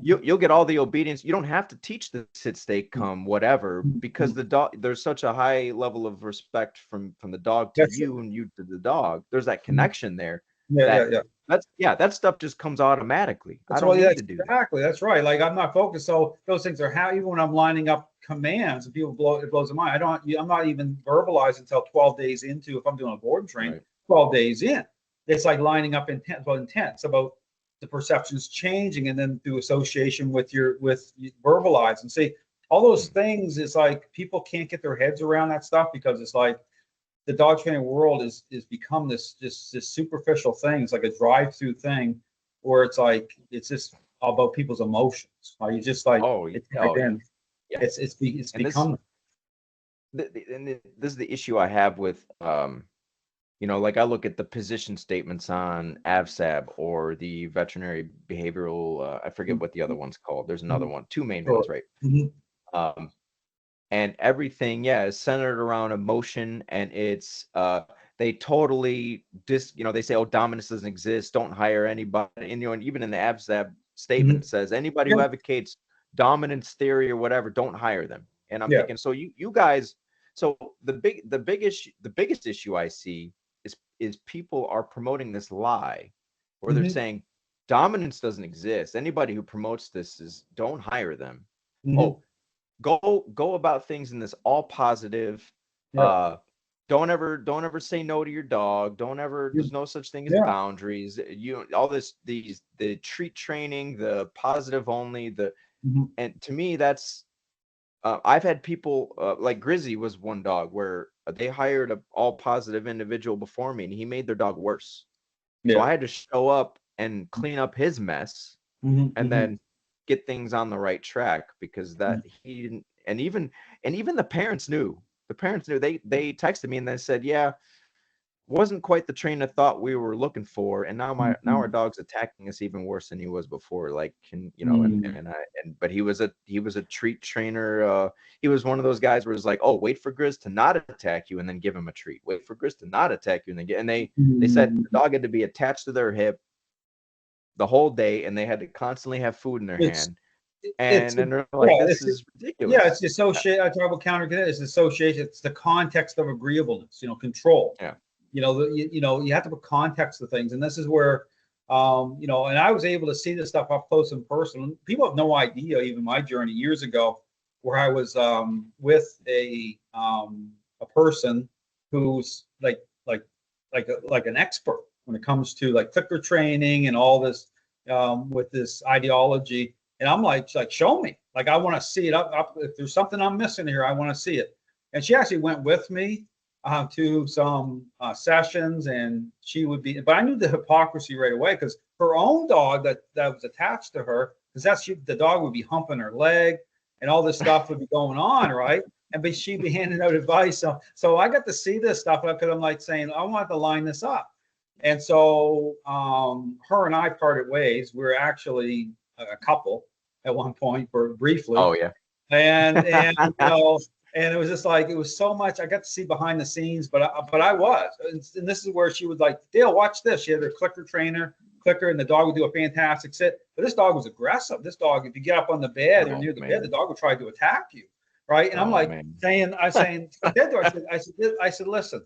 You'll get all the obedience. You don't have to teach the sit, stay, come, whatever, because the dog, there's such a high level of respect from the dog to you and you to the dog. There's that connection there. Yeah. That stuff just comes automatically. That's I don't need to do that. Exactly. That's right. Like, I'm not focused. So those things are how, even when I'm lining up commands and people it blows their mind. I'm not even verbalized until 12 days into, if I'm doing a board and train, 12 days in. It's like lining up intent. It's about the perceptions changing, and then through association with verbalize and see all those things. It's like people can't get their heads around that stuff, because it's like the dog training world is become this superficial thing. It's like a drive-through thing where it's like it's just all about people's emotions. Are you just like it's become. And this is the issue I have with like, I look at the position statements on AVSAB or the veterinary behavioral, I forget what the other one's called. There's another one, two main ones, right? And everything, is centered around emotion, and it's they totally they say, oh, dominance doesn't exist, don't hire anybody. And and even in the AVSAB statement, it says anybody who advocates dominance theory or whatever, don't hire them. And I'm thinking, so you guys, so the biggest issue I see is people are promoting this lie, where they're saying dominance doesn't exist. Anybody who promotes this don't hire them. Oh, go about things in this all positive. Don't ever say no to your dog. There's no such thing as boundaries. The treat training, the positive only, and to me, that's I've had people like Grizzy was one dog where they hired a all positive individual before me, and he made their dog worse. So I had to show up and clean up his mess, and then get things on the right track, because that he didn't. And even the parents knew. The parents knew. They texted me and they said, yeah, wasn't quite the train of thought we were looking for, and now our dog's attacking us even worse than he was before. Like, but he was a treat trainer. He was one of those guys where it's like, oh, wait for Grizz to not attack you and then give him a treat. Wait for Grizz to not attack you and then get. And they said the dog had to be attached to their hip the whole day, and they had to constantly have food in their hand. And they're like, this is ridiculous. Yeah, it's the association. I talk about counter. It's association. It's the context of agreeableness. Control. Yeah. You have to put context to things, and this is where, and I was able to see this stuff up close and personal. People have no idea, even my journey years ago, where I was with a person who's like an expert when it comes to like clicker training and all this with this ideology. And I'm like, show me. Like, I want to see it up. If there's something I'm missing here, I want to see it. And she actually went with me to some sessions, and she would be. But I knew the hypocrisy right away because her own dog that was attached to her, because the dog would be humping her leg, and all this stuff would be going on, right? And but she'd be handing out advice. So I got to see this stuff because I'm like saying I want to line this up. And so her and I parted ways. We were actually a couple at one point for briefly. Oh yeah. And you know, and it was just like it was so much. I got to see behind the scenes, but I was, and this is where she was like, Dale, watch this. She had her clicker trainer, and the dog would do a fantastic sit. But this dog was aggressive. This dog, if you get up on the bed or near the bed, the dog would try to attack you, right? And I'm like saying, I said, listen,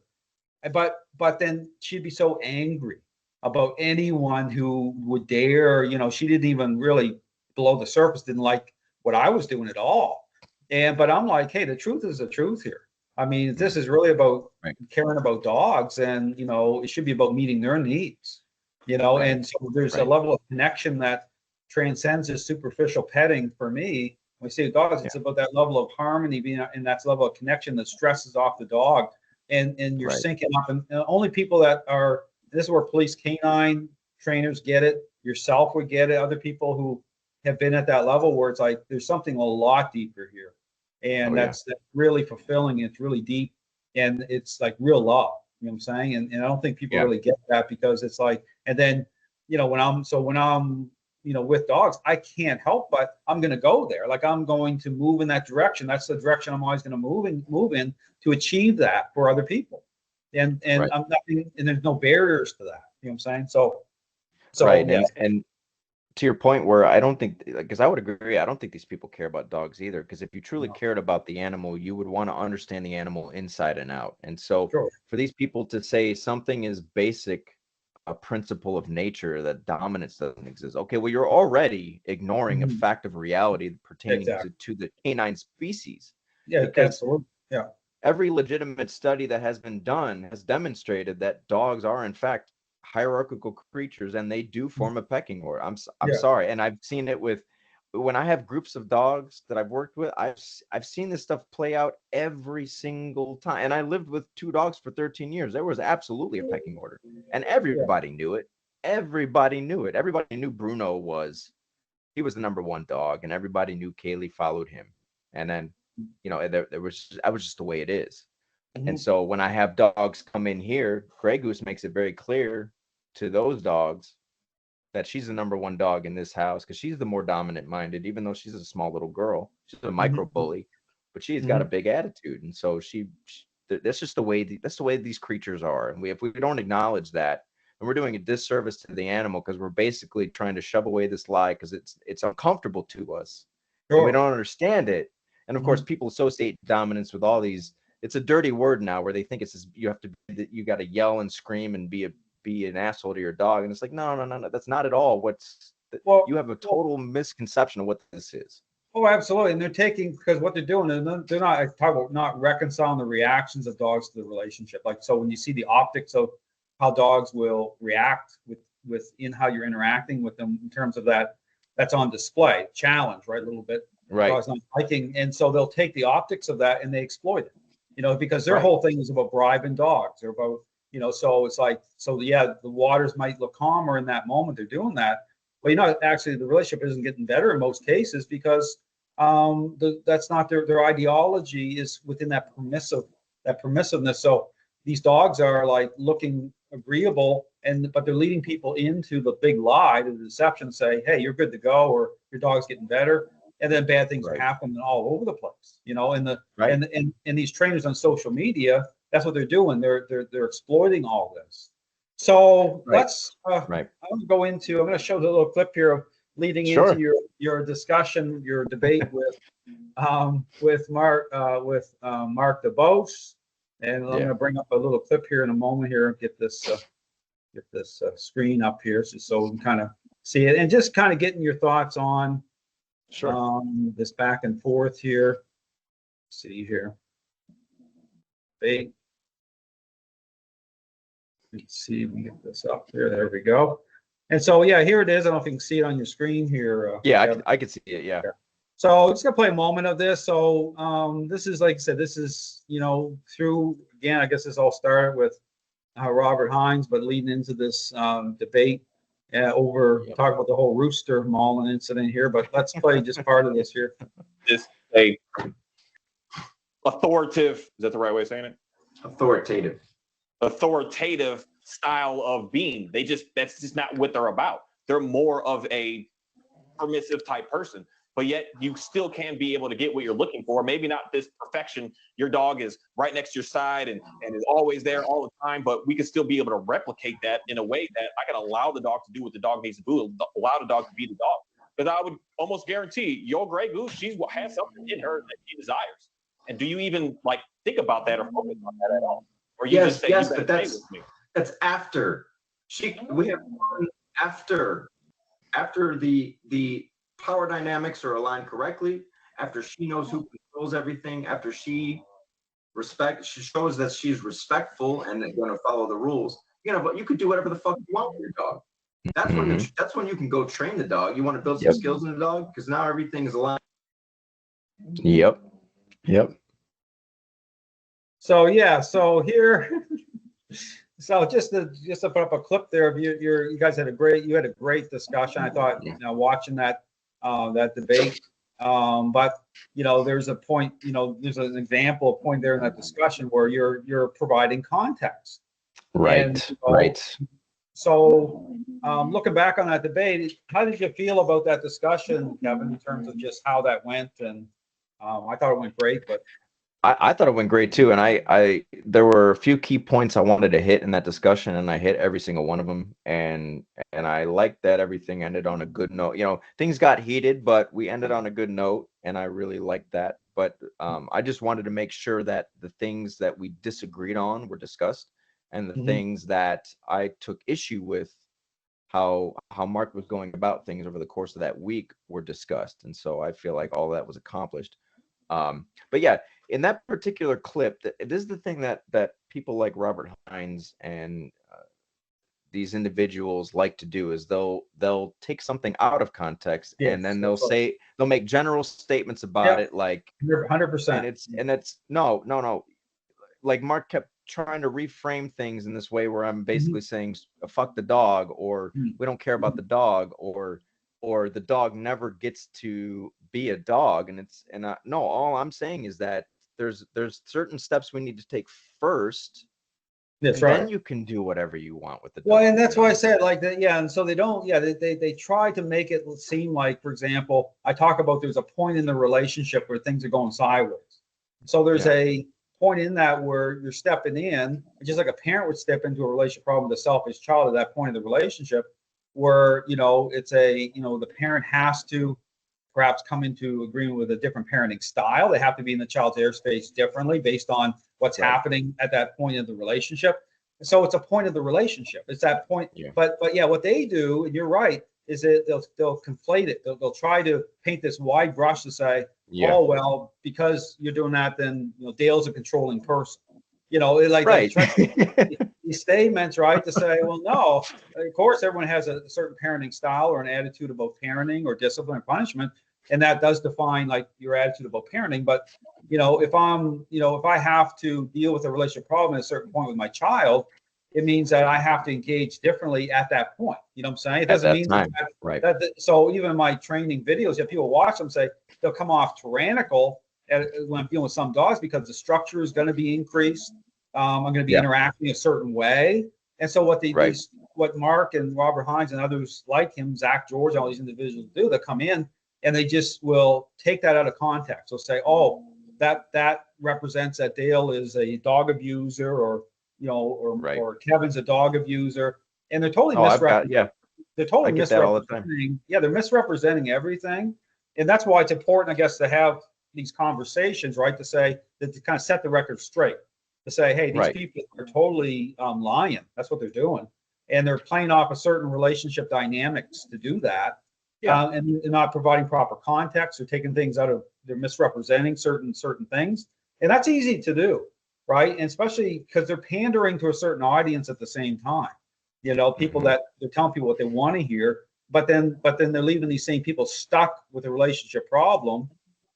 but then she'd be so angry about anyone who would dare. You know, she didn't even really below the surface didn't like what I was doing at all. But I'm like, hey, the truth is the truth here. I mean, this is really about caring about dogs, and you know, it should be about meeting their needs. You know, and so there's a level of connection that transcends this superficial petting for me. When we say dogs, it's about that level of harmony being in that level of connection that stresses off the dog, and you're syncing up. And only people that are, this is where police canine trainers get it, yourself would get it, other people who have been at that level where it's like there's something a lot deeper here, and that's really fulfilling. It's really deep, and it's like real love. You know what I'm saying? And I don't think people really get that, because it's like, and then you know when I'm you know with dogs, I can't help but I'm going to go there. Like I'm going to move in that direction. That's the direction I'm always going to move in to achieve that for other people. And I'm nothing, and there's no barriers to that. You know what I'm saying? So and to your point, where I don't think, because I would agree, I don't think these people care about dogs either. Because if you truly cared about the animal, you would want to understand the animal inside and out. And so for these people to say something is basic, a principle of nature, that dominance doesn't exist. Okay, well, you're already ignoring a fact of reality pertaining to the canine species. Yeah, absolutely. Yeah. Every legitimate study that has been done has demonstrated that dogs are, in fact, hierarchical creatures, and they do form a pecking order. I'm sorry, and I've seen it with, when I have groups of dogs that I've worked with, I've seen this stuff play out every single time. And I lived with 2 dogs for 13 years. There was absolutely a pecking order, and everybody knew it. Everybody knew it. Everybody knew Bruno he was the number 1 dog, and everybody knew Kaylee followed him. And then, you know, that was just the way it is. And so when I have dogs come in here, Grey Goose makes it very clear to those dogs that she's the number 1 dog in this house, because she's the more dominant minded, even though she's a small little girl. She's a micro bully, but she's got a big attitude. And so that's just the way these creatures are. And if we don't acknowledge that, and we're doing a disservice to the animal, because we're basically trying to shove away this lie because it's uncomfortable to us. And we don't understand it. And of course, people associate dominance with all these. It's a dirty word now, where they think it's just, you got to yell and scream and be an asshole to your dog. And it's like, no, that's not at all. You have a total misconception of what this is. Oh, absolutely. And they're taking, because what they're doing is they're not, I talk about not reconciling the reactions of dogs to the relationship. Like, so when you see the optics of how dogs will react in how you're interacting with them in terms of that's on display, challenge, right? A little bit. Right. Dogs not liking. And so they'll take the optics of that and they exploit it, you know, because their whole thing is about bribing dogs. They're about, you know, so it's like, the waters might look calmer in that moment. They're doing that. But, you know, actually the relationship isn't getting better in most cases, because that's not their ideology is within that permissiveness. So these dogs are like looking agreeable, but they're leading people into the big lie, the deception, say, hey, you're good to go, or your dog's getting better. And then bad things are happening all over the place, you know, and these trainers on social media, that's what they're doing. They're exploiting all this. So let's, I'm going to show the little clip here of leading into your discussion, your debate with Mark DeBose. And I'm going to bring up a little clip here in a moment here and get this screen up here so we can kind of see it, and just kind of getting your thoughts on this back and forth here. Let's see here. Let's see if we can get this up here. There we go. And so, here it is. I don't know if you can see it on your screen here. I can see it. Yeah. So I'm just gonna play a moment of this. So this is, like I said, this is, you know, through again, I guess this all started with Robert Hines, but leading into this debate over talking about the whole rooster mauling incident here. But let's play just part of this here. This a authoritative, is that the right way of saying it? Authoritative Style of being. That's just not what they're about. They're more of a permissive type person, but yet you still can be able to get what you're looking for. Maybe not this perfection. Your dog is right next to your side and is always there all the time, but we can still be able to replicate that in a way that I can allow the dog to do what the dog needs to do, allow the dog to be the dog. Because I would almost guarantee your Grey Goose, she has something in her that she desires. And do you even like think about that or focus on that at all? Or you just say, yes, you but that's after we have after the power dynamics are aligned correctly, after she knows who controls everything, after she shows that she's respectful and going to follow the rules. But you could do whatever the fuck you want with your dog. That's when you can go train the dog. You want to build some skills in the dog because now everything is aligned. Yep. So yeah, so here, so just to put up a clip there of you guys had a great discussion. I thought, watching that debate, but there's a point, there's an example, a point there in that discussion where you're providing context. Right. So looking back on that debate, how did you feel about that discussion, Kevin, in terms of just how that went? And I thought it went great, but I thought it went great too, and I there were a few key points I wanted to hit in that discussion, and I hit every single one of them, and I liked that everything ended on a good note. Things got heated, but we ended on a good note, and I really liked that. But I just wanted to make sure that the things that we disagreed on were discussed, and the things that I took issue with, how Mark was going about things over the course of that week, were discussed, and so I feel like all that was accomplished. But yeah, in that particular clip, this is the thing that people like Robert Hines and these individuals like to do, is they'll take something out of context, and then they'll make general statements about it, like 100%. and it's no, like Mark kept trying to reframe things in this way where I'm basically saying fuck the dog, or we don't care about the dog, or the dog never gets to be a dog. And no, all I'm saying is that there's certain steps we need to take first. That's right. Then you can do whatever you want with the dog. Well, and that's why I said like that. Yeah. And so they don't, they try to make it seem like, for example, I talk about there's a point in the relationship where things are going sideways. So there's a point in that where you're stepping in, just like a parent would step into a relationship problem with a selfish child at that point in the relationship, where it's the parent has to perhaps come into agreement with a different parenting style. They have to be in the child's airspace differently based on what's happening at that point in the relationship. So it's a point of the relationship. It's that point. But yeah, what they do, and you're right, is that they'll conflate it. They'll try to paint this wide brush to say, oh well, because you're doing that, then Dale's a controlling person. These statements, right, to say, well, no, of course, everyone has a certain parenting style or an attitude about parenting or discipline or punishment, and that does define like your attitude about parenting. But if I have to deal with a relationship problem at a certain point with my child, it means that I have to engage differently at that point. You know what I'm saying? It doesn't mean that. So even in my training videos, if people watch them, say they'll come off tyrannical when I'm dealing with some dogs because the structure is going to be increased. I'm going to be interacting a certain way. And so what Mark and Robert Hines and others like him, Zach George, all these individuals do, they come in and they just will take that out of context. They'll say, oh, that represents that Dale is a dog abuser, or Kevin's a dog abuser. And they're totally misrepresenting. They're totally misrepresenting. Yeah, they're misrepresenting everything. And that's why it's important, I guess, to have these conversations, right? To say that, to kind of set the record straight. To say, hey, these people are totally lying. That's what they're doing. And they're playing off a certain relationship dynamics to do that. And they're not providing proper context, or taking things out of, they're misrepresenting certain things. And that's easy to do, right? And especially because they're pandering to a certain audience at the same time. People that they're telling people what they want to hear, but then they're leaving these same people stuck with a relationship problem,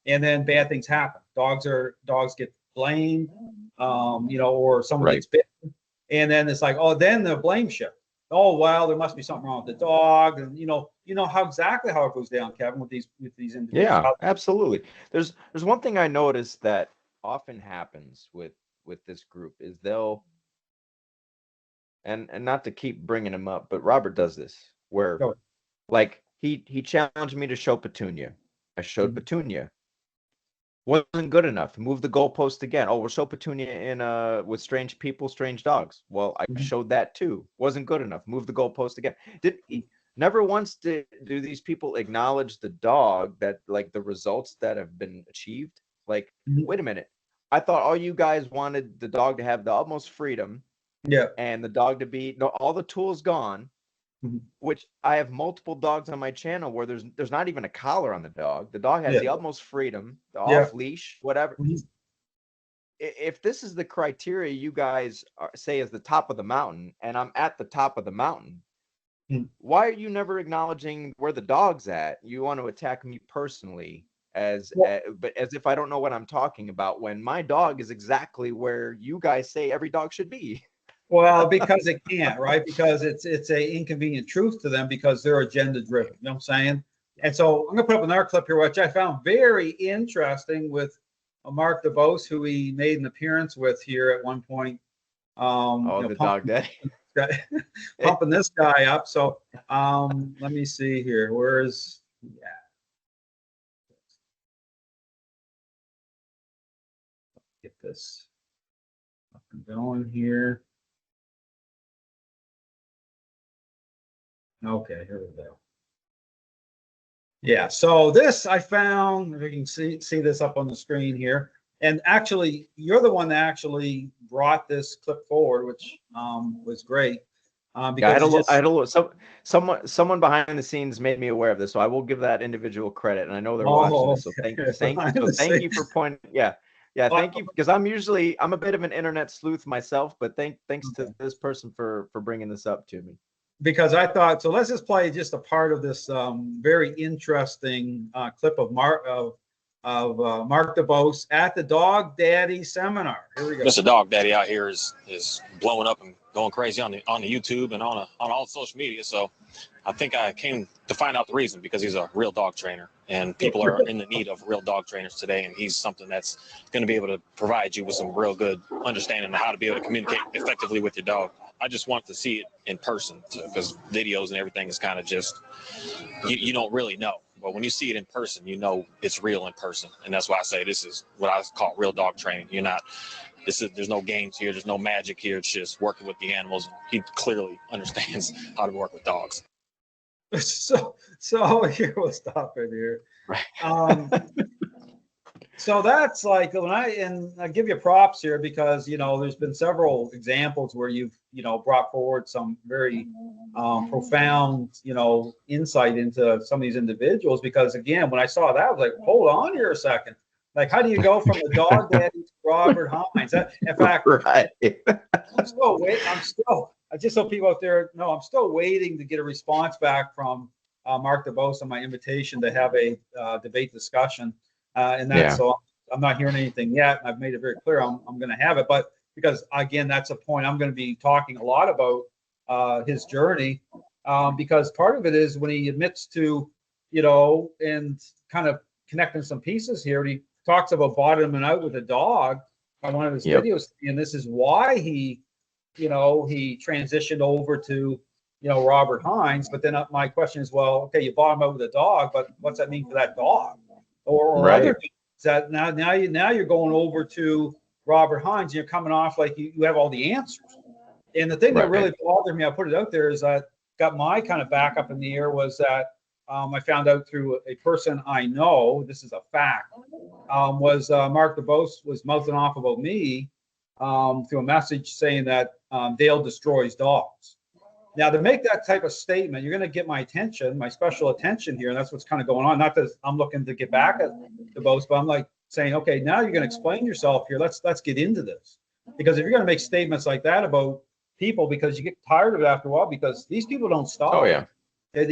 and then bad things happen. Dogs get blamed. or someone Right. gets bitten, and then it's like, oh, then the blame shift. Oh, well, there must be something wrong with the dog, and how exactly how it goes down, Kevin, with these individuals. Yeah, absolutely. There's one thing I noticed that often happens with this group is they'll, and not to keep bringing him up, but Robert does this where Go. like he challenged me to show Petunia. I showed Petunia. Wasn't good enough. Move the goalpost again. Oh, we'll show Petunia in with strange people, strange dogs. Well, I showed that too. Wasn't good enough. Move the goalpost again. Never once do these people acknowledge the dog, that like the results that have been achieved. Like, wait a minute. I thought all you guys wanted the dog to have the utmost freedom. Yeah. And the dog to be all the tools gone. Which I have multiple dogs on my channel where there's not even a collar on the dog. The dog has the utmost freedom, the off leash, whatever. If this is the criteria you guys say is the top of the mountain, and I'm at the top of the mountain, why are you never acknowledging where the dog's at? You want to attack me personally but as if I don't know what I'm talking about, when my dog is exactly where you guys say every dog should be. Well, because they can't, right? Because it's a inconvenient truth to them because they're agenda driven. You know what I'm saying? And so I'm gonna put up another clip here, which I found very interesting with Mark DeBose, who he made an appearance with here at one point. The dog daddy. Pumping this guy up. So let me see here. Where's get this up and going here. Okay, here we go. Yeah, so this I found, if you can see this up on the screen here. And actually, you're the one that actually brought this clip forward, which was great. Because I had a little, someone behind the scenes made me aware of this, so I will give that individual credit. And I know they're watching this, so thank you for pointing. Yeah, thank you, because I'm a bit of an internet sleuth myself, but thanks to this person for bringing this up to me. Because I thought, so let's just play just a part of this very interesting clip of Mark DeBose at the Dog Daddy seminar. Here we go. Mr. Dog Daddy out here is blowing up and going crazy on the YouTube and on all social media. So I think I came to find out the reason, because he's a real dog trainer, and people are in the need of real dog trainers today. And he's something that's going to be able to provide you with some real good understanding of how to be able to communicate effectively with your dog. I just want to see it in person, because videos and everything is kind of just, you don't really know. But when you see it in person, you know it's real in person. And that's why I say this is what I call real dog training. There's no games here. There's no magic here. It's just working with the animals. He clearly understands how to work with dogs. So here, we'll stop it here. Right. So that's like I give you props here, because there's been several examples where you've brought forward some very profound insight into some of these individuals. Because again, when I saw that, I was like, hold on here a second. Like, how do you go from the Dog Daddy to Robert Hines? In fact, right. I'm still waiting. Just so people out there know, I'm still waiting to get a response back from Mark DeBose on my invitation to have a debate discussion. So I'm not hearing anything yet. I've made it very clear I'm going to have it, but because again, that's a point I'm going to be talking a lot about his journey, because part of it is when he admits to, and kind of connecting some pieces here. He talks about bottoming out with a dog on one of his videos, and this is why he transitioned over to Robert Hines. But then my question is, well, okay, you bottom out with a dog, but what's that mean for that dog? Or right. Other things that now you're going over to Robert Hines, and you're coming off like you have all the answers. And the thing that really bothered me, I put it out there, is that got my kind of back up in the air, was that I found out through a person I know, this is a fact, was Mark DeBose was mouthing off about me through a message saying that Dale destroys dogs. Now, to make that type of statement, you're going to get my attention, my special attention here, and that's what's kind of going on. Not that I'm looking to get back at DeBose, but I'm like saying, okay, now you're going to explain yourself here. Let's get into this, because if you're going to make statements like that about people, because you get tired of it after a while, because these people don't stop. Oh yeah. They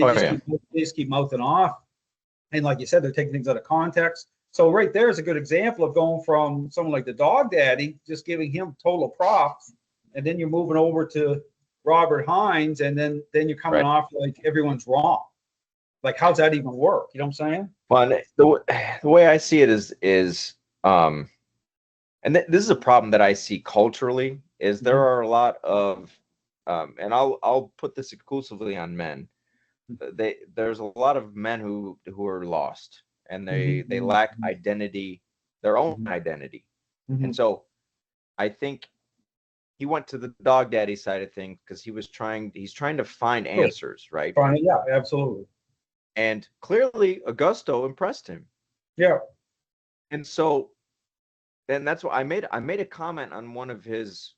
just keep mouthing off, and like you said, they're taking things out of context. So right there is a good example of going from someone like the dog daddy, just giving him total props, and then you're moving over to Robert Hines, and then you're coming off like everyone's wrong. Like, how's that even work? You know what I'm saying? Well, the way I see it is and this is a problem that I see culturally, is there are a lot of and I'll put this exclusively on men. There's a lot of men who are lost, and they lack identity, their own identity. And so I think he went to the dog daddy side of things because he's trying to find answers, right? Yeah, absolutely. And clearly Augusto impressed him. Yeah. And so then that's what I made a comment on one of his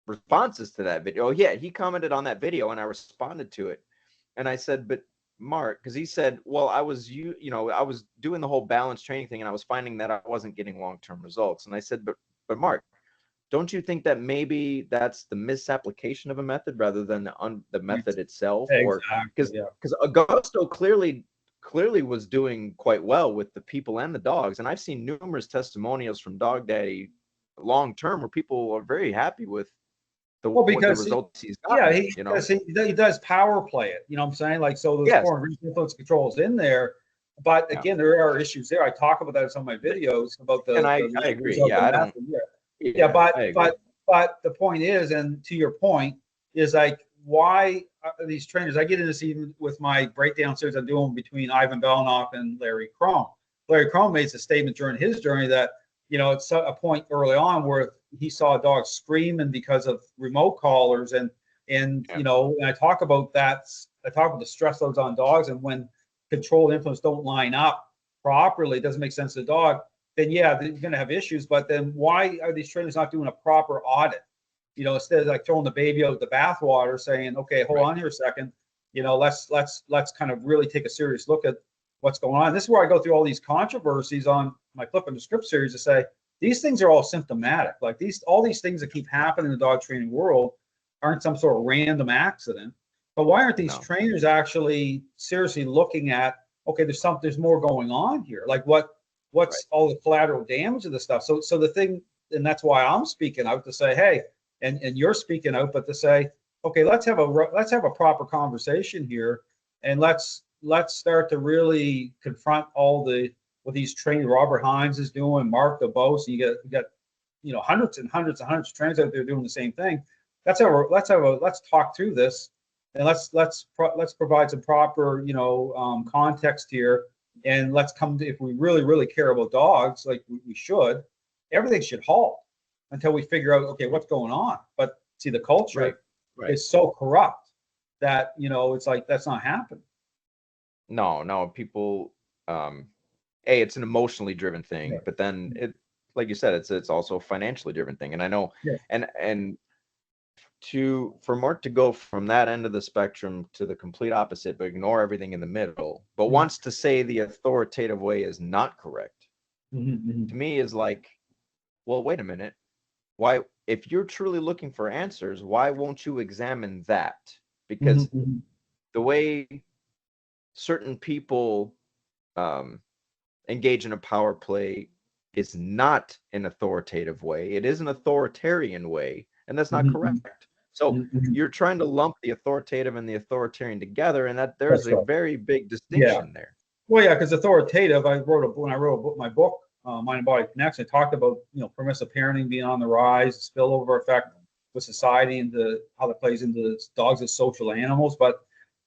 responses to that video. Oh yeah, he commented on that video and I responded to it. And I said, but Mark, because he said, well, I was doing the whole balance training thing and I was finding that I wasn't getting long-term results. And I said, but Mark, don't you think that maybe that's the misapplication of a method rather than the method itself? Exactly. Because Augusto clearly was doing quite well with the people and the dogs. And I've seen numerous testimonials from Dog Daddy long term where people are very happy with the results he's got. Yeah, he does power play it. You know what I'm saying? Like, so those foreign influence controls in there. But again, there are issues there. I talk about that in some of my videos about the. And I agree. Yeah, but the point is, and to your point, is like, why are these trainers? I get into this even with my breakdown series I'm doing between Ivan Belnoff and Larry Crum. Larry Crum made a statement during his journey that, it's a point early on where he saw dogs screaming because of remote callers, and I talk about that. I talk about the stress loads on dogs, and when control and influence don't line up properly, it doesn't make sense to the dog. Then they're going to have issues. But then why are these trainers not doing a proper audit? Instead of like throwing the baby out with the bathwater, saying, okay, hold on here a second, let's kind of really take a serious look at what's going on. This is where I go through all these controversies on my Flipping the Script series to say these things are all symptomatic. Like all these things that keep happening in the dog training world aren't some sort of random accident. But why aren't these trainers actually seriously looking at, okay, there's more going on here? Like what's all the collateral damage of this stuff? So the thing, and that's why I'm speaking out to say, hey, and you're speaking out, but to say, okay, let's have a proper conversation here, and let's start to really confront what these trainers Robert Hines is doing, Mark DeBose, and you got hundreds and hundreds and hundreds of trainers out there doing the same thing. Let's talk through this, and let's provide some proper context here, and let's come to, if we really care about dogs like we should, everything should halt until we figure out, okay, what's going on. But see, the culture is so corrupt that it's like that's not happening. No, people. It's an emotionally driven thing, but then it, like you said, it's also a financially driven thing. And I know, and for Mark to go from that end of the spectrum to the complete opposite, but ignore everything in the middle, but wants to say the authoritative way is not correct, to me is like, well, wait a minute. Why, if you're truly looking for answers, why won't you examine that? Because the way certain people engage in a power play is not an authoritative way. It is an authoritarian way, and that's not correct. So you're trying to lump the authoritative and the authoritarian together, and that there's a very big distinction there. Well, yeah, because authoritative, when I wrote my book, Mind and Body Connection, I talked about permissive parenting being on the rise, the spillover effect with society, and how that plays into dogs as social animals. But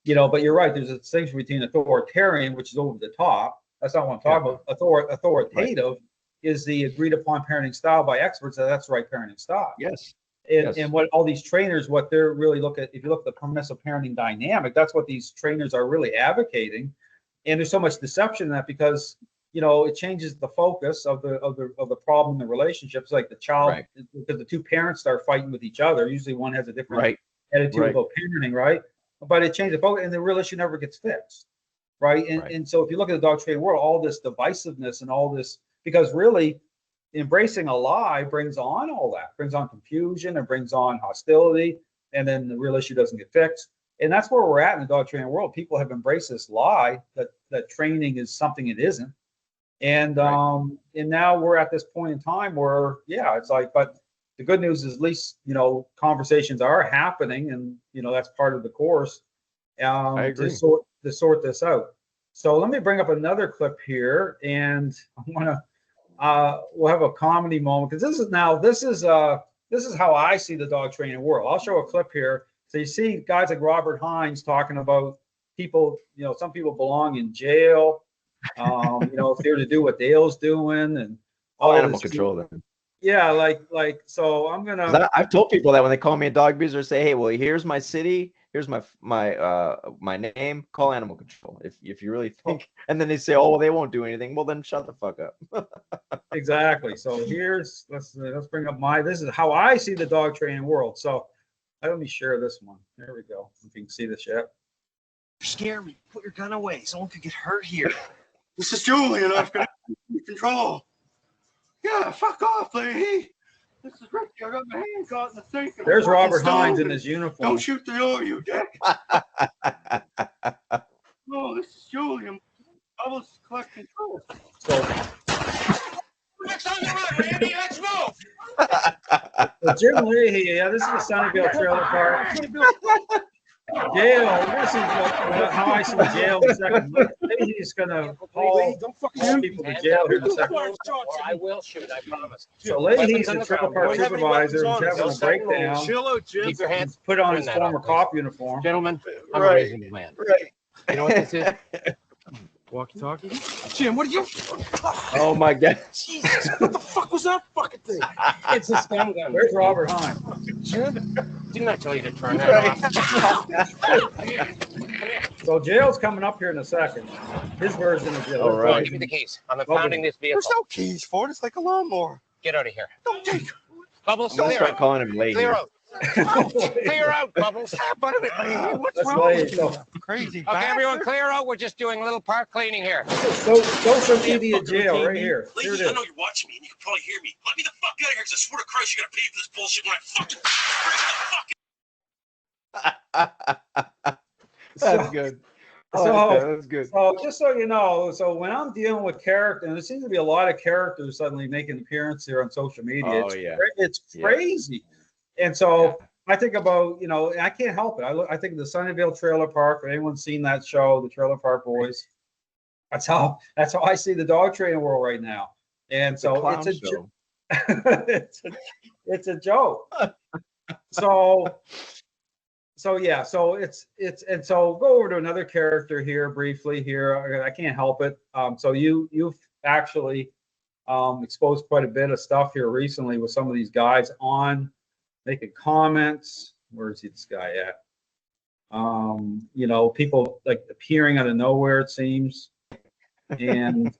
you're right. There's a distinction between authoritarian, which is over the top. That's not what I'm talking about. Authoritative is the agreed upon parenting style by experts. That's the right parenting style. Yes. And what all these trainers, what they're really looking at, if you look at the permissive parenting dynamic, that's what these trainers are really advocating. And there's so much deception in that because it changes the focus of the problem in the relationships. Like the child, because the two parents start fighting with each other. Usually one has a different attitude about parenting, right? But it changes the focus, and the real issue never gets fixed, right? And so if you look at the dog training world, all this divisiveness and all this, because really embracing a lie brings on all that, brings on confusion, and brings on hostility, and then the real issue doesn't get fixed. And that's where we're at in the dog training world. People have embraced this lie that training is something it isn't. And and now we're at this point in time where, yeah, it's like, but the good news is at least, you know, conversations are happening, and you know that's part of the course I agree. to sort this out. So let me bring up another clip here, and I want to we'll have a comedy moment, because this is how I see the dog training world. I'll show a clip here. So you see guys like Robert Hines talking about people, you know, some people belong in jail, you know, if they're to do what Dale's doing and all Animal this. control then. Yeah, like so I'm 'Cause gonna. I've told people that when they call me a dog abuser, say, hey, well, here's my city, here's my name, call animal control if you really think. And then they say, oh, well, they won't do anything. Well, then shut the fuck up. Exactly. So here's let's bring up this is how I see the dog training world. So let me share this one. There we go. If you can see this yet. Scare me. Put your gun away. Someone could get hurt here. This is Julian. I'm gonna control. Yeah, fuck off, lady. This is Ricky. I got my hand caught in the sink. There's Robert Hines in his uniform. Don't shoot the door, you dick. No, this is Julian. I was collecting control. So Next on the right, Randy. Let's move. Jim Leahy, yeah, this is the Sunnyvale Trailer Park. Jail. This is how I see jail in a second. Leahy's gonna haul people to jail here in a second. I will shoot, I promise. So Leahy's the Trailer Park supervisor. He's having a breakdown. Chill out, Jim. Keep your hands. Put on his former cop uniform. Gentlemen, I'm Right. raising the man. Right. You know what this is? Walkie-talkie. Jim, what are you? Oh my God. Jesus, what the fuck was that fucking thing? It's a stun gun. Where's Robert Hines? Jim, didn't I tell you to turn that off? So jail's coming up here in a second. His version of jail. All right. Give me the keys. I'm impounding this vehicle. There's no keys for it. It's like a lawnmower. Get out of here. Don't take it. Bubbles, I'm gonna clear start out. calling him Leahy. Clear out. Clear out, Bubbles. What's That's wrong Leahy. with you? So Crazy Okay, bastard. everyone, clear out. We're just doing a little park cleaning here. go from Leahy to jail right here. Here it Lady, I is. know you're watching me and you can probably hear me. Let me the fuck out of here, because I swear to Christ you're gonna pay for this bullshit when I fucking bring the fuck. That's So- good. That's good. So just so you know, so when I'm dealing with character, and there seems to be a lot of characters suddenly making an appearance here on social media. Oh, it's, yeah. It's Yeah. crazy. And so I think about, you know, I can't help it. I think of the Sunnyvale Trailer Park. If anyone's seen that show, the Trailer Park Boys, that's how I see the dog training world right now. And so Clown it's show. it's a joke. So yeah, so it's and so go over to another character here briefly here. I can't help it. So you've actually exposed quite a bit of stuff here recently with some of these guys on making comments. Where is this guy at? You know, people like appearing out of nowhere, it seems, and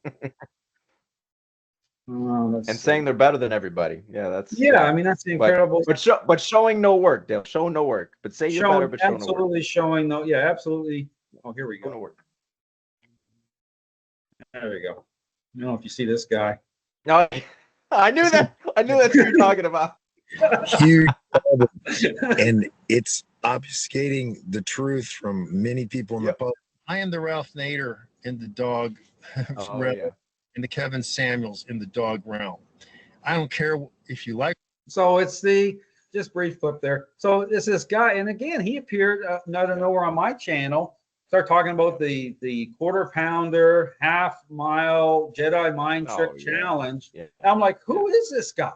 And saying they're better than everybody. Yeah, that's I mean that's the incredible. But showing no work, Dale. Show no work. But say you're better, but show no work. Absolutely showing no. Yeah, absolutely. Oh, here we Show no go. work. There we go. I don't know if you see this guy. No, I knew that. I knew that's what you're talking about. Huge problem. And it's obfuscating the truth from many people in the Yep. public. I am the Ralph Nader in the dog Oh, realm, yeah. and the Kevin Samuels in the dog realm. I don't care if you like. So it's the just brief clip there. So it's this guy, and again, he appeared out of nowhere on my channel. Start talking about the quarter pounder, half mile Jedi mind trick Oh, yeah. challenge. Yeah. And I'm like, who is this guy?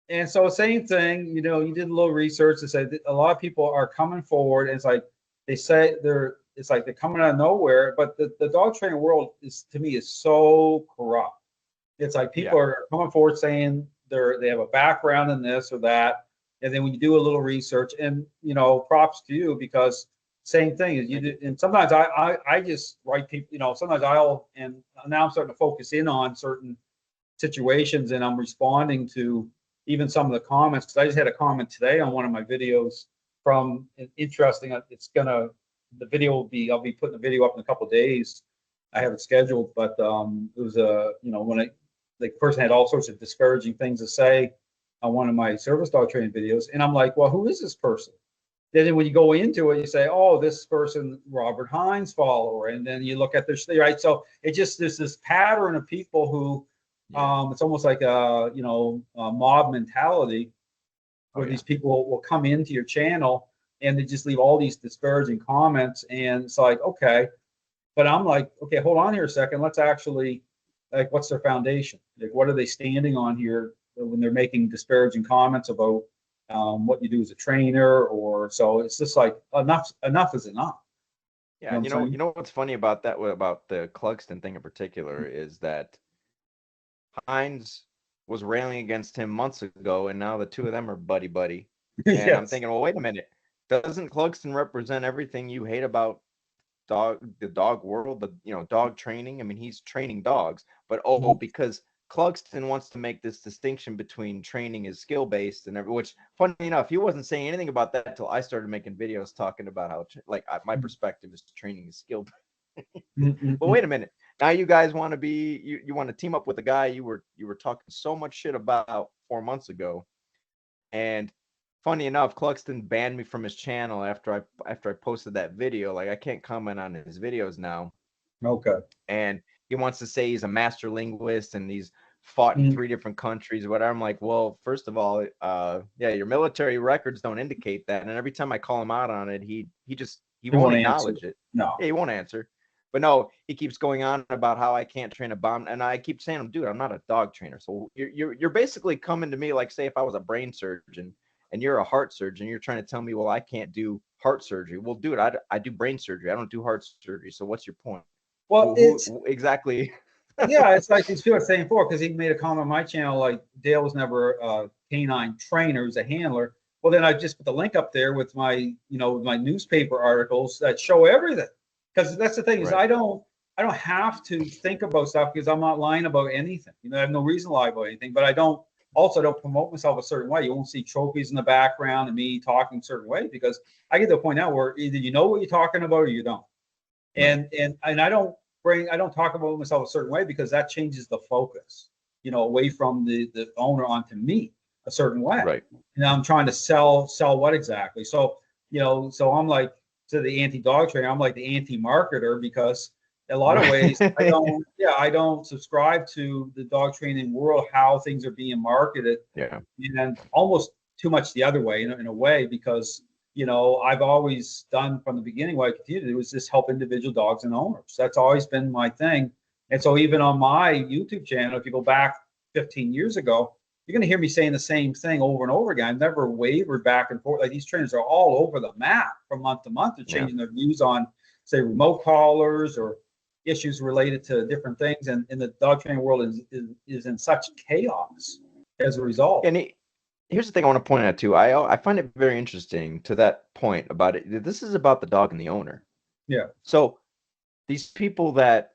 And so same thing, you know, you did a little research to say that a lot of people are coming forward. And it's like they say it's like they're coming out of nowhere. But the dog training world is, to me, is so corrupt. It's like people are coming forward saying they have a background in this or that, and then when you do a little research, and you know, props to you, because same thing is you do. And sometimes I just write people, you know, sometimes now I'm starting to focus in on certain situations, and I'm responding to even some of the comments, because I just had a comment today on one of my videos from an interesting. The video will be, I'll be putting the video up in a couple of days. I have it scheduled, but it was you know, when the person had all sorts of discouraging things to say on one of my service dog training videos, and I'm like, well, who is this person? then when you go into it, you say, oh, this person, Robert Hines follower. And then you look at their, right? So it just, there's this pattern of people who, it's almost like a, a mob mentality where these people will come into your channel and they just leave all these disparaging comments. And it's like, okay, but I'm like, okay, hold on here a second. Let's actually, like, what's their foundation? Like, what are they standing on here when they're making disparaging comments about what you do as a trainer? Or so it's just like enough is enough. Yeah, you know what's funny about that, about the Clugston thing in particular, is that Hines was railing against him months ago, and now the two of them are buddy. And Yes. I'm thinking, well, wait a minute, doesn't Clugston represent everything you hate about the dog world, dog training? I mean, he's training dogs, but because Clugston wants to make this distinction between training is skill based and which, funny enough, he wasn't saying anything about that until I started making videos talking about how my perspective is training is skill. But wait a minute, now you guys want to be you want to team up with a guy you were talking so much shit about 4 months ago. And funny enough, Clugston banned me from his channel after I posted that video. Like, I can't comment on his videos now. Okay. And he wants to say he's a master linguist and he's fought in 3 different countries or whatever. I'm like, well, first of all, your military records don't indicate that. And every time I call him out on it, he won't acknowledge it. No. Yeah, he won't answer. But no, he keeps going on about how I can't train a bomb, and I keep saying, dude, I'm not a dog trainer. So you're basically coming to me like, say, if I was a brain surgeon and you're a heart surgeon, you're trying to tell me, well, I can't do heart surgery. Well, dude, I do brain surgery. I don't do heart surgery. So what's your point? Well, exactly. Yeah, it's like these people are saying before, because he made a comment on my channel, like Dale was never a canine trainer, he was a handler. Well, then I just put the link up there with my, my newspaper articles that show everything. Because that's the thing is, I don't have to think about stuff because I'm not lying about anything. I have no reason to lie about anything. But I don't promote myself a certain way. You won't see trophies in the background and me talking a certain way, because I get to a point now where either you know what you're talking about or you don't. And I don't talk about myself a certain way because that changes the focus, away from the owner onto me a certain way. Right. And I'm trying to sell what exactly. So, so I'm like, to the anti-dog trainer, I'm like the anti-marketer, because in a lot of ways I don't subscribe to the dog training world, how things are being marketed. Yeah. And almost too much the other way, in a way, because I've always done from the beginning, what I continue to do is just help individual dogs and owners. That's always been my thing. And so even on my YouTube channel, if you go back 15 years ago, you're going to hear me saying the same thing over and over again. I've never wavered back and forth. Like, these trainers are all over the map from month to month. They're changing their views on, say, remote collars or issues related to different things. And the dog training world is in such chaos as a result. And here's the thing I want to point out too. I find it very interesting to that point about it. This is about the dog and the owner. Yeah. So these people the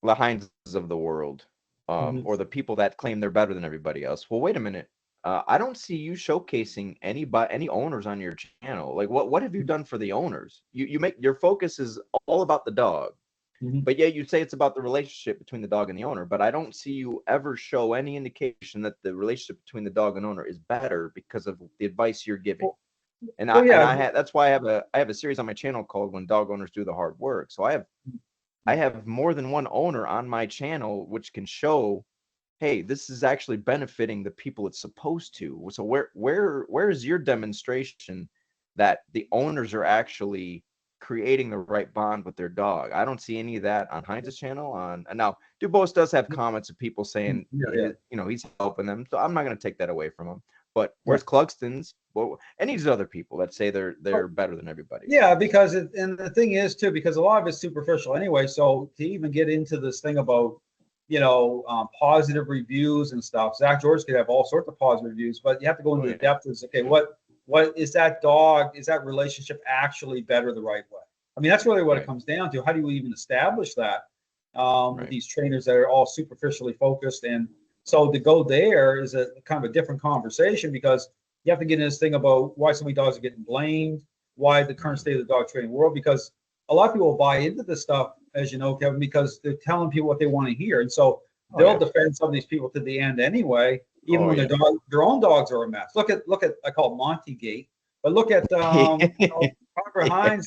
Heinzes of the world, or the people that claim they're better than everybody else. Well, wait a minute. I don't see you showcasing any owners on your channel. Like, what have you done for the owners? You make your focus is all about the dog, but yet you say it's about the relationship between the dog and the owner. But I don't see you ever show any indication that the relationship between the dog and owner is better because of the advice you're giving. That's why I have a series on my channel called "When Dog Owners Do the Hard Work." So I have more than one owner on my channel, which can show, hey, this is actually benefiting the people it's supposed to. So where is your demonstration that the owners are actually creating the right bond with their dog? I don't see any of that on Heinz's channel. And now Dubose does have comments of people saying, he's helping them. So I'm not going to take that away from him. But where's Clugston's? Well, and these other people that say they're better than everybody. Yeah, because and the thing is too, because a lot of it's superficial anyway. So to even get into this thing about positive reviews and stuff, Zach George could have all sorts of positive reviews, but you have to go into the depth of, okay, what is that dog? Is that relationship actually better the right way? I mean, that's really what it comes down to. How do you even establish that with these trainers that are all superficially focused? And so to go there is a kind of a different conversation, because you have to get into this thing about why so many dogs are getting blamed, why the current state of the dog training world, because a lot of people will buy into this stuff, as you know, Kevin, because they're telling people what they want to hear. And so they'll defend some of these people to the end anyway, even when their own dogs are a mess. Look at I call it Montygate. But look at Robert Hines,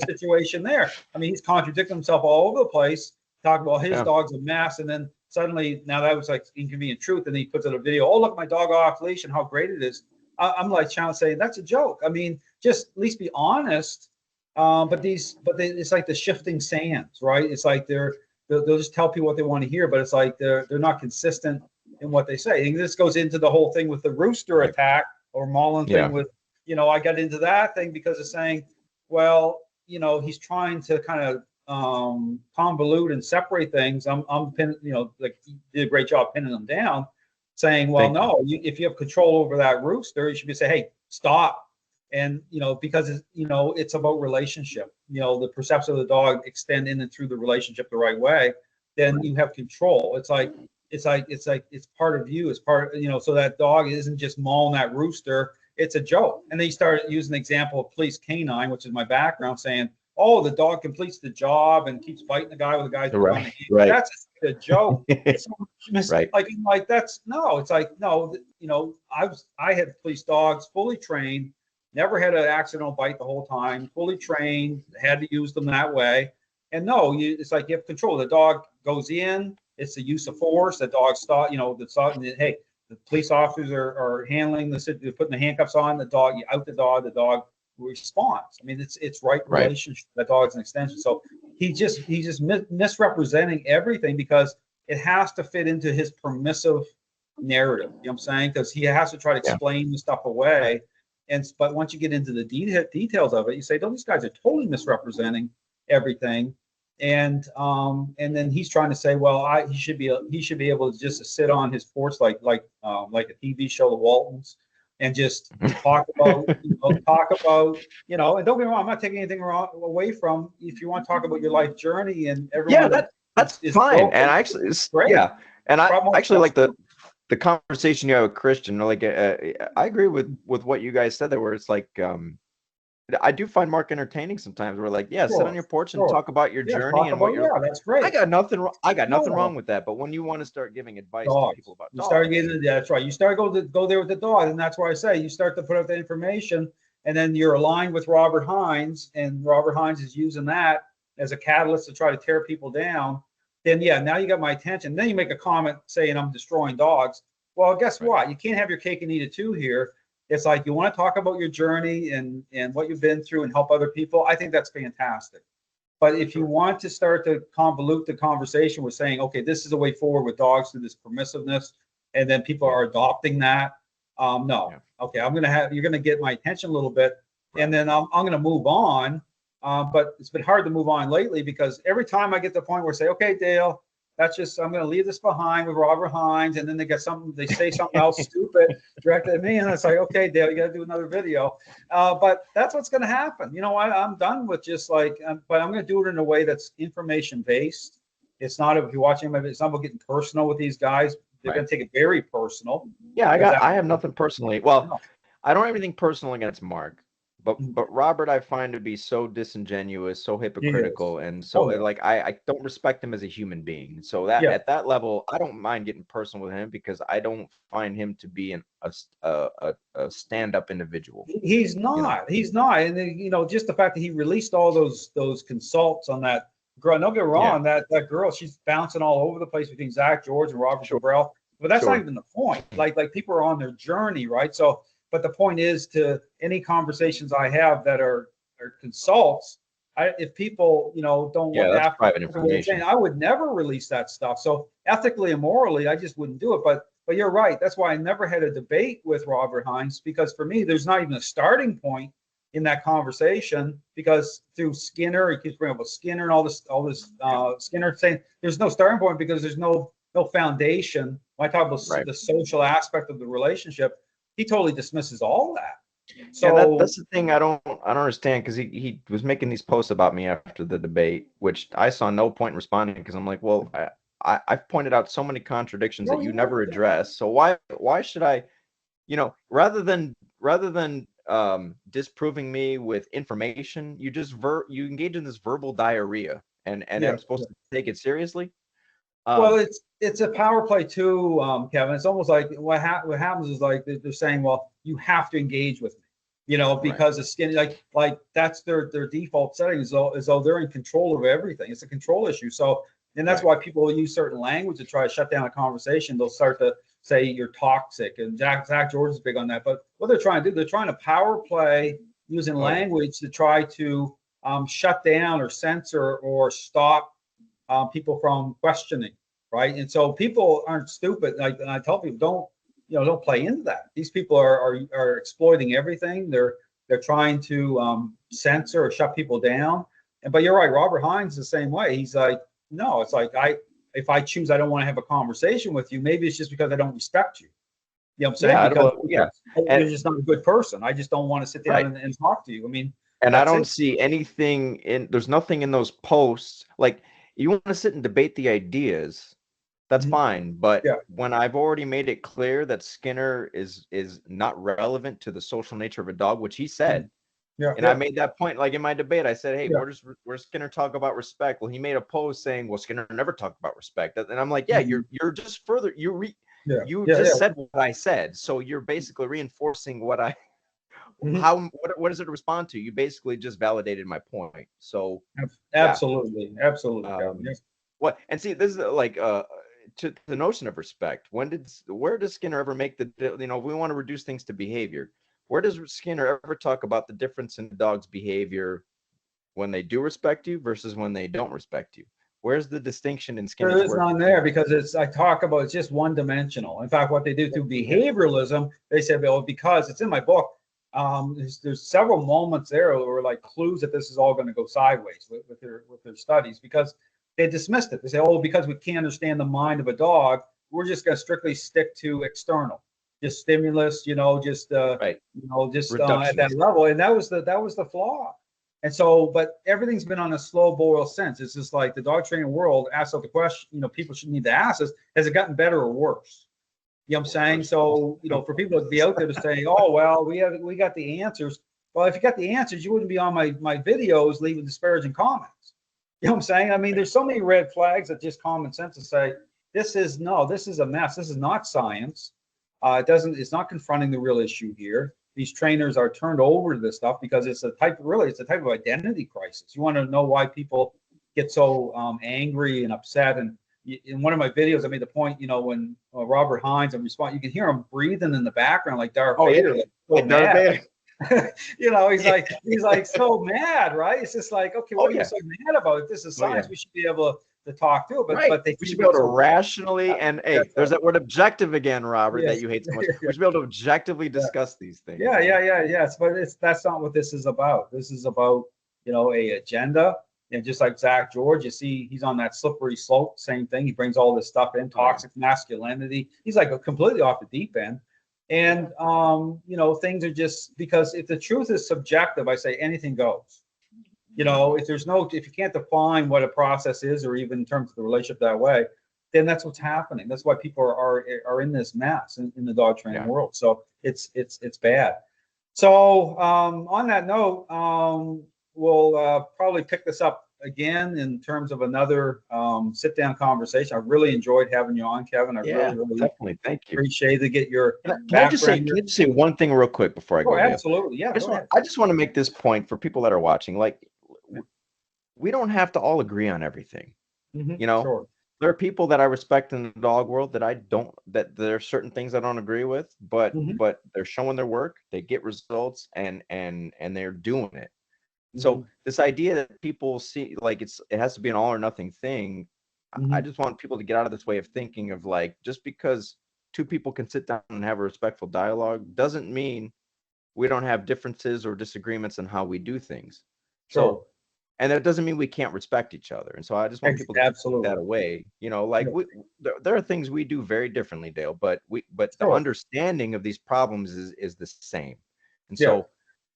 situation there. I mean, he's contradicting himself all over the place, talking about his dog's a mess, and then suddenly now that was like inconvenient truth, and he puts out a video. Oh, look, my dog off leash and how great it is. I'm like trying to say that's a joke. I mean, just at least be honest. It's like the shifting sands, right? It's like they'll just tell people what they want to hear, but it's like they're not consistent in what they say. And this goes into the whole thing with the rooster attack or Mullen thing with, I got into that thing because of saying, well, he's trying to kind of convolute and separate things. I'm pinning, like he did a great job pinning them down, saying, well, if you have control over that rooster, you should be saying, hey, stop. And, because it's about relationship, the perception of the dog extend in and through the relationship the right way, then you have control. It's part of you, it's part, so that dog isn't just mauling that rooster. It's a joke. And then you start using the example of police canine, which is my background, saying, oh, the dog completes the job and keeps biting the guy with the guy's right. That's just a joke. It's right. Like that's no. It's like no. I had police dogs fully trained, never had an accidental bite the whole time, fully trained, had to use them that way. And no, it's like you have control. The dog goes in. It's the use of force. The dog stop. Hey, the police officers are handling they're putting the handcuffs on the dog. You out the dog. The dog responds. I mean, it's right relationship. That dog's an extension. So he's just misrepresenting everything because it has to fit into his permissive narrative. You know what I'm saying? Because he has to try to explain the stuff away. But once you get into the details of it, you say, "No, these guys are totally misrepresenting everything." And then he's trying to say, well, he should be able to just sit on his porch like a TV show, The Waltons, and just talk about, and don't get me wrong, I'm not taking anything away from if you want to talk about your life journey and everyone. Yeah, that's fine. Broken. And actually, it's great. Yeah, and I actually like the conversation you have with Christian. Like, I agree with what you guys said there, where it's like, I do find Mark entertaining sometimes. We're like, sit on your porch and talk about your journey and what you're. That's great. I got nothing wrong with that. But when you want to start giving advice to people about dogs, that's right. You start go there with the dog, and that's why I say you start to put out the information, and then you're aligned with Robert Hines, and Robert Hines is using that as a catalyst to try to tear people down. Then now you got my attention. Then you make a comment saying I'm destroying dogs. Well, guess what? You can't have your cake and eat it too here. It's like you want to talk about your journey and what you've been through and help other people. I think that's fantastic. But if you want to start to convolute the conversation with saying, okay, this is a way forward with dogs through this permissiveness, and then people are adopting that, no. Okay, you're going to get my attention a little bit, and then I'm going to move on. But it's been hard to move on lately because every time I get to the point where I say, okay, Dale, I'm going to leave this behind with Robert Hines, and then they say something else stupid directed at me, and it's like, okay, Dale, you got to do another video. But that's what's going to happen. You know what? I'm done with just like, but I'm going to do it in a way that's information based. It's not, if you're watching them, it's not about getting personal with these guys. They're going to take it very personal. Yeah, I have nothing personally. Well, I don't have anything personal against Mark. But Robert, I find to be so disingenuous, so hypocritical, and so like I don't respect him as a human being. So at that level, I don't mind getting personal with him because I don't find him to be a stand-up individual. He's not. He's not. And then, just the fact that he released all those consults on that girl. Don't get me wrong, that girl, she's bouncing all over the place between Zach George and Robert Cabral. But that's not even the point. Like people are on their journey, right? So. But the point is, to any conversations I have that are consults, if people don't look after private information, I would never release that stuff. So ethically and morally, I just wouldn't do it. But you're right. That's why I never had a debate with Robert Hines, because for me, there's not even a starting point in that conversation, because through Skinner, he keeps bringing up Skinner and all this Skinner saying there's no starting point because there's no foundation. When I talk about the social aspect of the relationship, he totally dismisses all that. So that's the thing I don't understand, because he was making these posts about me after the debate, which I saw no point in responding, because I'm like, well, I've pointed out so many contradictions that you never address. So why should I, rather than disproving me with information, you just you engage in this verbal diarrhea, and I'm supposed to take it seriously. Well, it's a power play too, Kevin. It's almost like what happens is like they're saying, well, you have to engage with me. you know, because the skin, like that's their default setting, as though they're in control of everything. It's a control issue. So, and that's why people will use certain language to try to shut down a conversation. They'll start to say you're toxic, and Zach George is big on that. But what they're trying to do, they're trying to power play using language to try to shut down or censor or stop people from questioning, right? And so people aren't stupid. Like, and I tell people, don't play into that. These people are exploiting everything. They're trying to censor or shut people down. But you're right, Robert Hines the same way. He's like, no, it's like if I choose I don't want to have a conversation with you, maybe it's just because I don't respect you. You know what I'm saying? Because you're just not a good person. I just don't want to sit down and talk to you. I mean, and I don't see anything there's nothing in those posts. Like, you want to sit and debate the ideas, that's fine. But when I've already made it clear that Skinner is not relevant to the social nature of a dog, which he said, I made that point, like in my debate, I said, hey, where's Skinner talk about respect? Well, he made a post saying, well, Skinner never talked about respect. And I'm like, you're just further, just said what I said. So you're basically reinforcing what I, what does it respond to? You basically just validated my point. So absolutely. What, and see, this is like, to the notion of respect. Where does Skinner ever make we want to reduce things to behavior. Where does Skinner ever talk about the difference in a dog's behavior when they do respect you versus when they don't respect you? Where's the distinction in Skinner's work? There is none there, because it's just one dimensional. In fact, what they do through behavioralism, they said, well, because it's in my book, there's several moments there where like clues that this is all going to go sideways with their studies, because they dismissed it. They say, oh, because we can't understand the mind of a dog, we're just going to strictly stick to external. Just stimulus, just at that level, and that was the flaw. And so, but everything's been on a slow boil since. It's just like the dog training world asks the question, people should need to ask is, has it gotten better or worse? You know what I'm saying? So, for people to be out there to say, oh, well, we got the answers. Well, if you got the answers, you wouldn't be on my videos leaving disparaging comments. You know what I'm saying? I mean, there's so many red flags that just common sense to say, this is a mess. This is not science. It's not confronting the real issue here. These trainers are turned over to this stuff because it's a type of identity crisis. You want to know why people get so angry and upset. And in one of my videos, I made the point, when Robert Hines, I'm responding, you can hear him breathing in the background like Darth Vader. Like Darth Vader. he's like so mad, right? It's just like, okay, what are you so mad about? If this is science, we should be able to talk to it. But we should be able to rationally there's that word objective again, Robert, that you hate so much. We should be able to objectively discuss these things. Yes, but that's not what this is about. This is about a agenda. And just like Zach George, you see he's on that slippery slope. Same thing. He brings all this stuff in, toxic masculinity. He's like completely off the deep end. And things are just, because if the truth is subjective, I say anything goes. If you can't define what a process is, or even in terms of the relationship that way, then that's what's happening. That's why people are in this mess in the dog training world. So it's bad. So on that note, we'll probably pick this up again in terms of another sit-down conversation. I really enjoyed having you on, Kevin. I really definitely thank you. Appreciate to get your can I just say one thing real quick before I go? Absolutely, yeah. I just want to make this point for people that are watching. Like, we don't have to all agree on everything. Sure. There are people that I respect in the dog world that there are certain things I don't agree with, but they're showing their work, they get results, and they're doing it. So this idea that people see like it has to be an all or nothing thing, I just want people to get out of this way of thinking of like, just because two people can sit down and have a respectful dialogue doesn't mean we don't have differences or disagreements in how we do things. Sure. So, and that doesn't mean we can't respect each other. And so I just want people to take that away. There are things we do very differently, Dale, but the understanding of these problems is the same. And so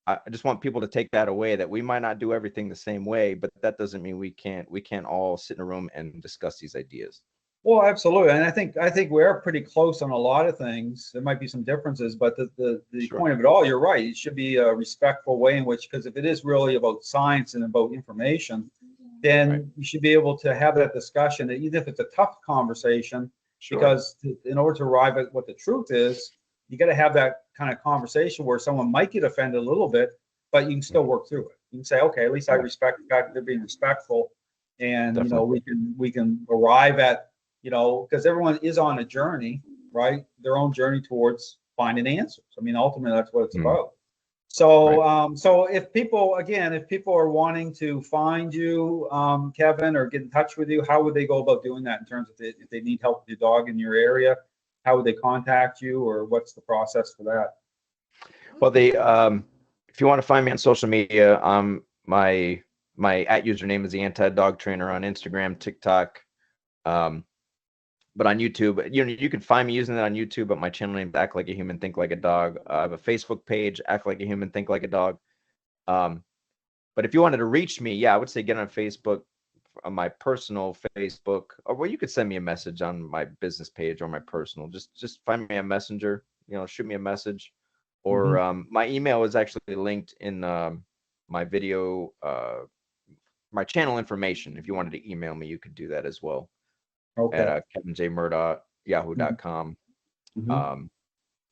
I just want people to take that away, that we might not do everything the same way, but that doesn't mean we can't all sit in a room and discuss these ideas. Well, absolutely. And I think we're pretty close on a lot of things. There might be some differences, but the point of it all, you're right. It should be a respectful way in which, because if it is really about science and about information, then you should be able to have that discussion, even if it's a tough conversation, because in order to arrive at what the truth is, you got to have that kind of conversation where someone might get offended a little bit, but you can still work through it. You can say, okay, at least I respect the fact that they're being respectful, and Definitely. we can arrive at, because everyone is on a journey, right? Their own journey towards finding answers. I mean, ultimately, that's what it's about. So, so if people are wanting to find you, Kevin, or get in touch with you, how would they go about doing that in terms of if they need help with your dog in your area? How would they contact you, or what's the process for that? Well, if you want to find me on social media, my @ username is the Anti-Dog Trainer on Instagram, TikTok, but on YouTube, you can find me using that on YouTube. But my channel name is Act Like a Human, Think Like a Dog. I have a Facebook page, Act Like a Human, Think Like a Dog. But if you wanted to reach me, I would say get on Facebook, on my personal Facebook, or well, you could send me a message on my business page or my personal. Just find me a messenger, shoot me a message, or my email is actually linked in my video, my channel information. If you wanted to email me, you could do that as well. Okay. At kevinjmurdoch@yahoo.com.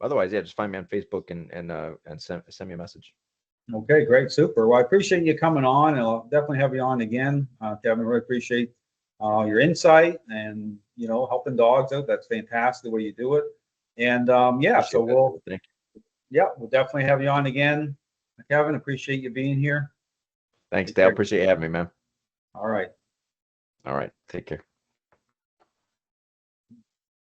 Otherwise, just find me on Facebook and send me a message. Okay, great, super. Well, I appreciate you coming on, and I'll definitely have you on again, Kevin. Really appreciate your insight and helping dogs out. That's fantastic the way you do it. And so we'll definitely have you on again, Kevin. Appreciate you being here. Thanks, Dale. Appreciate you having me, man. All right. All right. Take care.